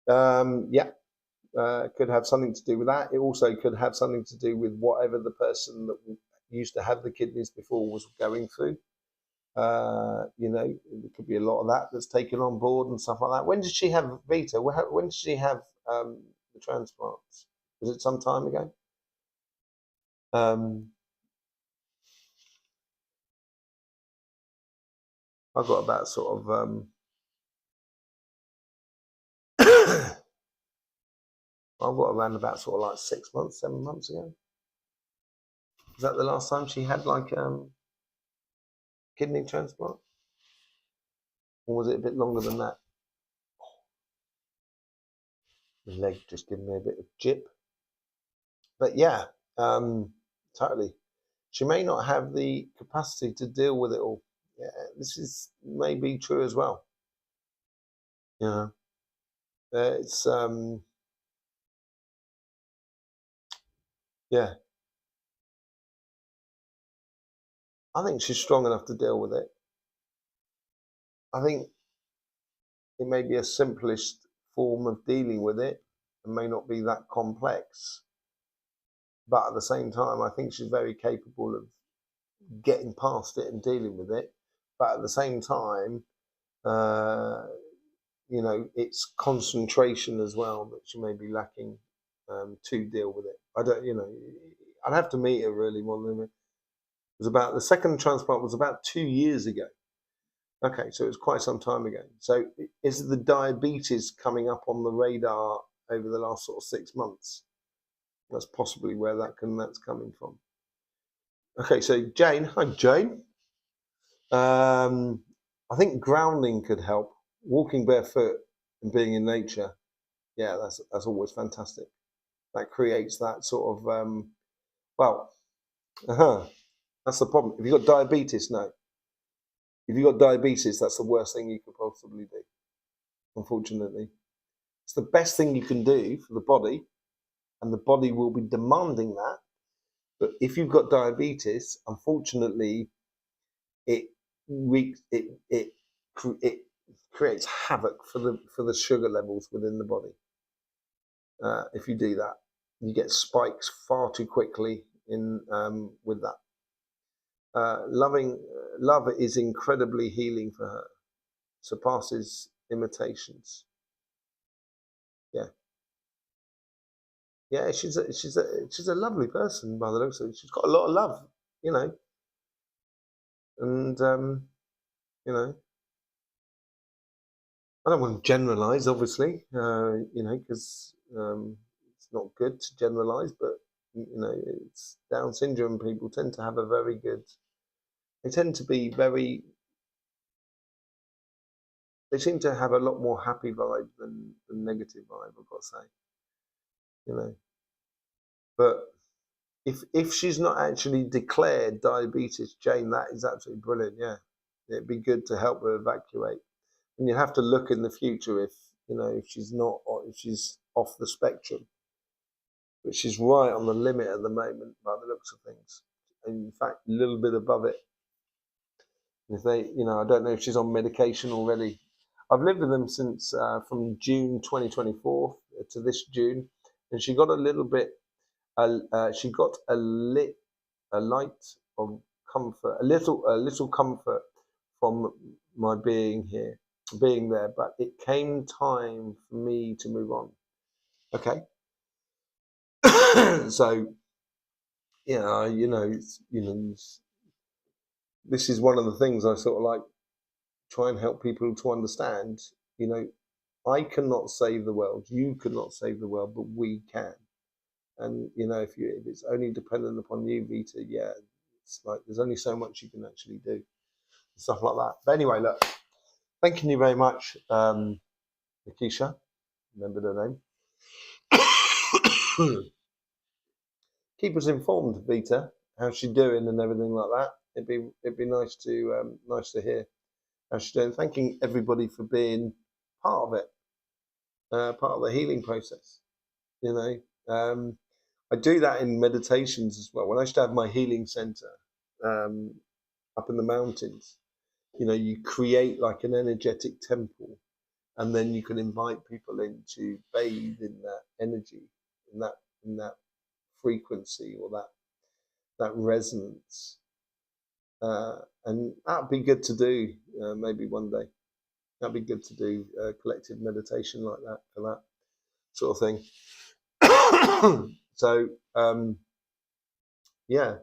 Yeah, could have something to do with that. It also could have something to do with whatever the person that used to have the kidneys before was going through. There could be a lot of that that's taken on board and stuff like that. When did she have Vita? When did she have the transplants? Was it some time ago? I got about sort of I've got around about sort of like 6 months, 7 months ago. Was that the last time she had like kidney transplant? Or was it a bit longer than that? The leg just giving me a bit of jip. But yeah, totally. She may not have the capacity to deal with it all. Yeah, this is maybe true as well. You know, it's yeah. I think she's strong enough to deal with it. I think it may be a simplest form of dealing with it and may not be that complex. But at the same time, I think she's very capable of getting past it and dealing with it. But at the same time, you know, it's concentration as well that she may be lacking to deal with it. I don't, you know, I'd have to meet her really more than it was about the second transplant was about 2 years ago. Okay, so it was quite some time ago. So is the diabetes coming up on the radar over the last sort of 6 months? That's possibly where that's coming from. Okay, so Jane, hi Jane. I think grounding could help. Walking barefoot and being in nature, yeah, that's always fantastic. That creates that sort of well, that's the problem. If you've got diabetes, no. If you've got diabetes, that's the worst thing you could possibly do. Unfortunately, it's the best thing you can do for the body, and the body will be demanding that. But if you've got diabetes, unfortunately, it it creates havoc for the sugar levels within the body. If you do that, you get spikes far too quickly in with that. Love is incredibly healing for her, surpasses imitations. Yeah, yeah, she's a lovely person by the looks of it. She's got a lot of love, you know, and you know, I don't want to generalize, obviously, you know, because it's not good to generalize, but you know, it's Down syndrome people tend to have a very good. They tend to be very. They seem to have a lot more happy vibe than negative vibe. I've got to say, you know, but if she's not actually declared diabetes, Jane, that is absolutely brilliant. Yeah, it'd be good to help her evacuate. And you have to look in the future if you know if she's not, or if she's off the spectrum, but she's right on the limit at the moment by the looks of things. And in fact, a little bit above it. If they, you know, I don't know if she's on medication already. I've lived with them since from June 2024 to this June, and she got a little bit. She got a light of comfort, a little comfort from my being here, being there. But it came time for me to move on. Okay, so yeah, this is one of the things I sort of like try and help people to understand. You know, I cannot save the world. You cannot save the world, but we can. And you know, if it's only dependent upon you, Vita, yeah, it's like there's only so much you can actually do, stuff like that. But anyway, look, thanking you very much, Nikisha. Remember the name. Keep us informed, Vita. How's she doing and everything like that? It'd be nice to hear how she's doing. Thanking everybody for being part of it, part of the healing process. You know, I do that in meditations as well. When I used to have my healing center up in the mountains, you know, you create like an energetic temple, and then you can invite people in to bathe in that energy, in that frequency or that resonance. And that'd be good to do maybe one day. That'd be good to do collective meditation like that for that sort of thing. So yeah.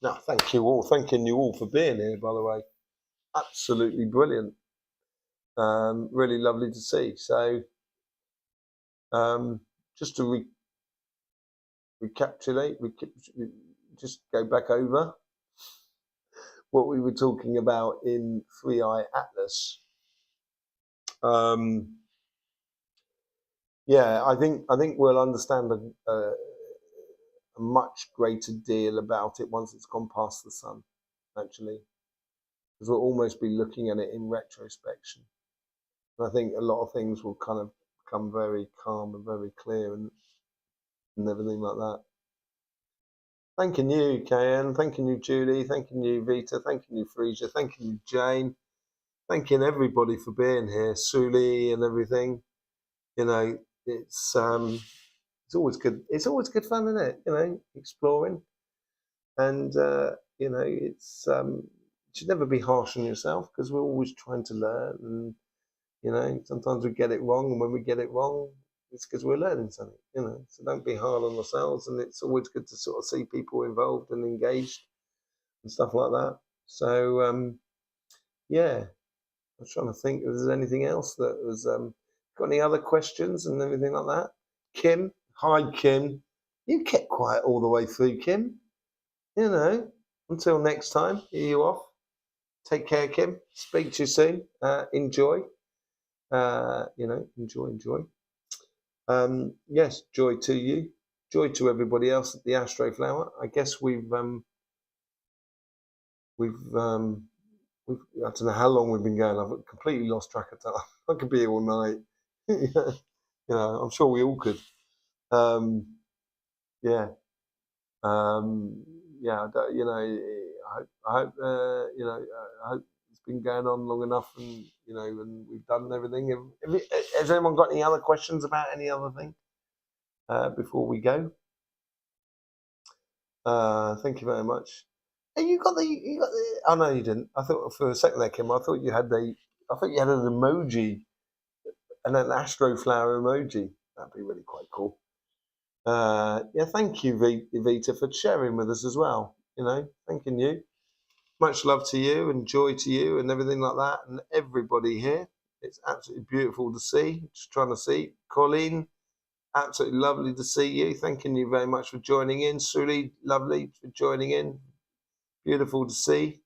No, thank you all. Thanking you all for being here, by the way. Absolutely brilliant. Really lovely to see. So Just to recapitulate, just go back over what we were talking about in 3i Atlas. Yeah, I think we'll understand a much greater deal about it once it's gone past the sun, actually, because we'll almost be looking at it in retrospection. And I think a lot of things will kind of become very calm and very clear and everything like that. Thanking you, KN. Thanking you, Julie. Thanking you, Vita. Thanking you, Frisia. Thanking you, Jane. Thanking everybody for being here, Suli and everything. You know, it's always good. It's always good fun, isn't it? You know, exploring, and you know, it's you should never be harsh on yourself because we're always trying to learn, and you know, sometimes we get it wrong, and when we get it wrong, it's because we're learning something. You know, so don't be hard on ourselves, and it's always good to sort of see people involved and engaged and stuff like that. So yeah, I was trying to think if there's anything else that was. Got any other questions and everything like that? Kim, hi Kim. You kept quiet all the way through, Kim. You know, until next time, are you off? Take care, Kim. Speak to you soon. Enjoy. You know, enjoy. Yes, joy to you. Joy to everybody else at the Astroflower. I guess we've I don't know how long we've been going. I've completely lost track of time. I could be here all night. You know, I'm sure we all could. Yeah. Yeah. You know, I hope you know. I hope it's been going on long enough, and you know, and we've done everything. Has anyone got any other questions about any other thing before we go? Thank you very much. Hey, you got the. Oh no, you didn't. I thought for a second there, Kim. I thought you had an emoji and an Astroflower emoji. That'd be really quite cool. Yeah, thank you, Vita, for sharing with us as well. You know, thanking you. Much love to you and joy to you and everything like that, and everybody here. It's absolutely beautiful to see. Just trying to see. Colleen, absolutely lovely to see you. Thanking you very much for joining in. Suli, lovely for joining in. Beautiful to see.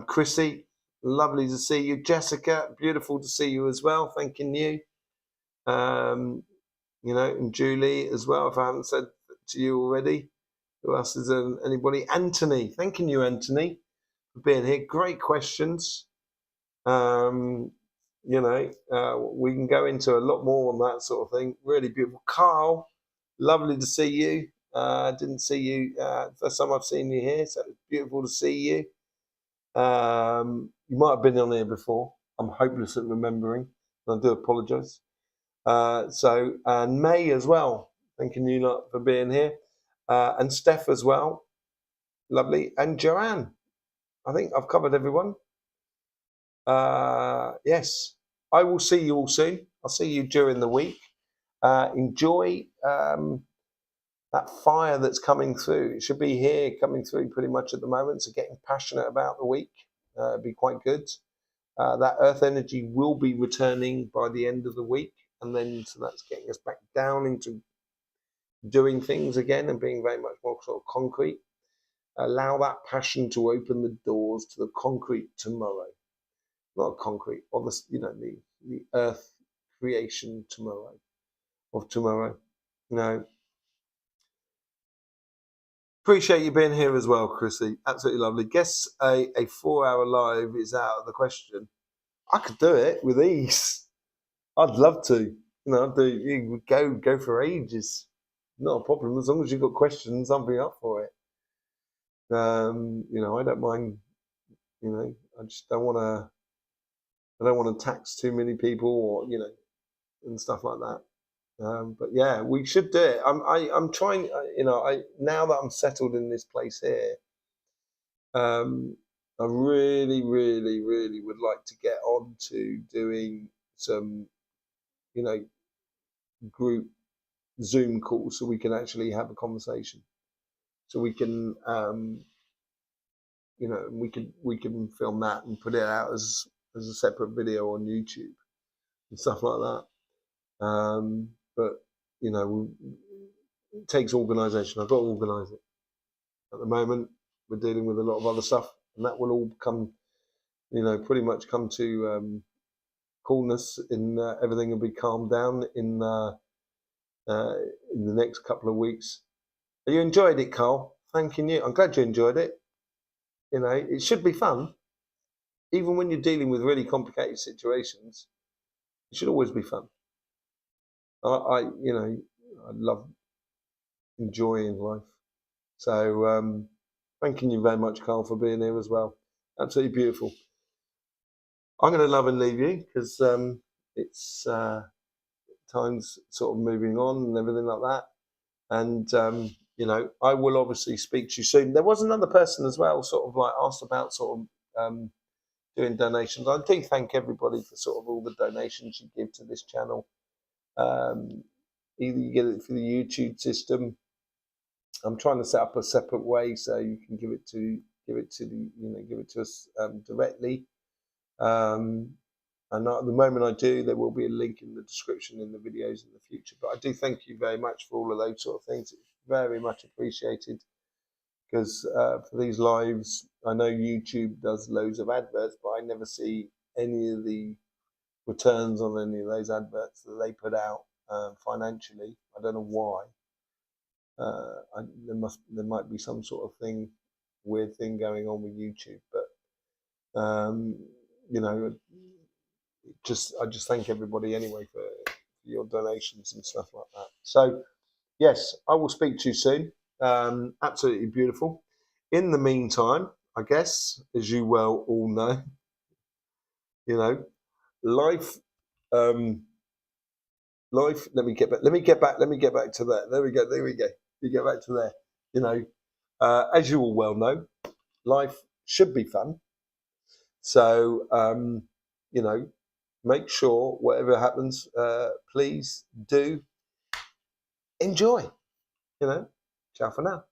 Chrissy, lovely to see you. Jessica, beautiful to see you as well. Thanking you. You know, and Julie as well, if I haven't said to you already. Who else is there? Anybody? Anthony, thanking you, Anthony, for being here. Great questions. You know, we can go into a lot more on that sort of thing. Really beautiful. Carl, lovely to see you. Didn't see you first time I've seen you here, so it's beautiful to see you. You might have been on here before. I'm hopeless at remembering. I do apologise. And May as well. Thanking you lot for being here. And Steph as well. Lovely. And Joanne. I think I've covered everyone. Yes. I will see you all soon. I'll see you during the week. Enjoy that fire that's coming through. It should be here coming through pretty much at the moment. So getting passionate about the week. It'd be quite good. That earth energy will be returning by the end of the week. And then so that's getting us back down into doing things again and being very much more sort of concrete. Allow that passion to open the doors to the concrete tomorrow. Not concrete, or the, you know, the earth creation tomorrow, of tomorrow. No. Appreciate you being here as well, Chrissy. Absolutely lovely. Guess a 4-hour live is out of the question. I could do it with ease. I'd love to. You know, you go for ages. Not a problem. As long as you've got questions, I'll be up for it. You know, I don't mind. You know, I just don't want to. I don't want to tax too many people, or you know, and stuff like that. But yeah, we should do it. I'm trying. You know, now that I'm settled in this place here, I really would like to get on to doing some, you know, group Zoom calls so we can actually have a conversation. So we can, you know, we can film that and put it out as a separate video on YouTube and stuff like that. But you know, it takes organisation. I've got to organise it. At the moment, we're dealing with a lot of other stuff, and that will all come, you know, pretty much come to coolness. In everything will be calmed down in the next couple of weeks. You enjoyed it, Carl. Thanking you. I'm glad you enjoyed it. You know, it should be fun, even when you're dealing with really complicated situations. It should always be fun. You know, I love enjoying life. So, thanking you very much, Carl, for being here as well. Absolutely beautiful. I'm going to love and leave you because it's time's sort of moving on and everything like that. And you know, I will obviously speak to you soon. There was another person as well, sort of like asked about sort of doing donations. I do thank everybody for sort of all the donations you give to this channel. Either you get it through the YouTube system. I'm trying to set up a separate way so you can give it to us directly. And at the moment I do, there will be a link in the description in the videos in the future. But I do thank you very much for all of those sort of things. It's very much appreciated because for these lives, I know YouTube does loads of adverts, but I never see any of the returns on any of those adverts that they put out financially. I don't know why. There might be some sort of weird thing going on with YouTube, but you know, I just thank everybody anyway for your donations and stuff like that. So yes, I will speak to you soon. Absolutely beautiful. In the meantime, I guess, as you well all know, you know, life. Life. Let me get back to that. There we go. You get back to there. You know, as you all well know, life should be fun. So, you know, make sure whatever happens, please do enjoy. You know, ciao for now.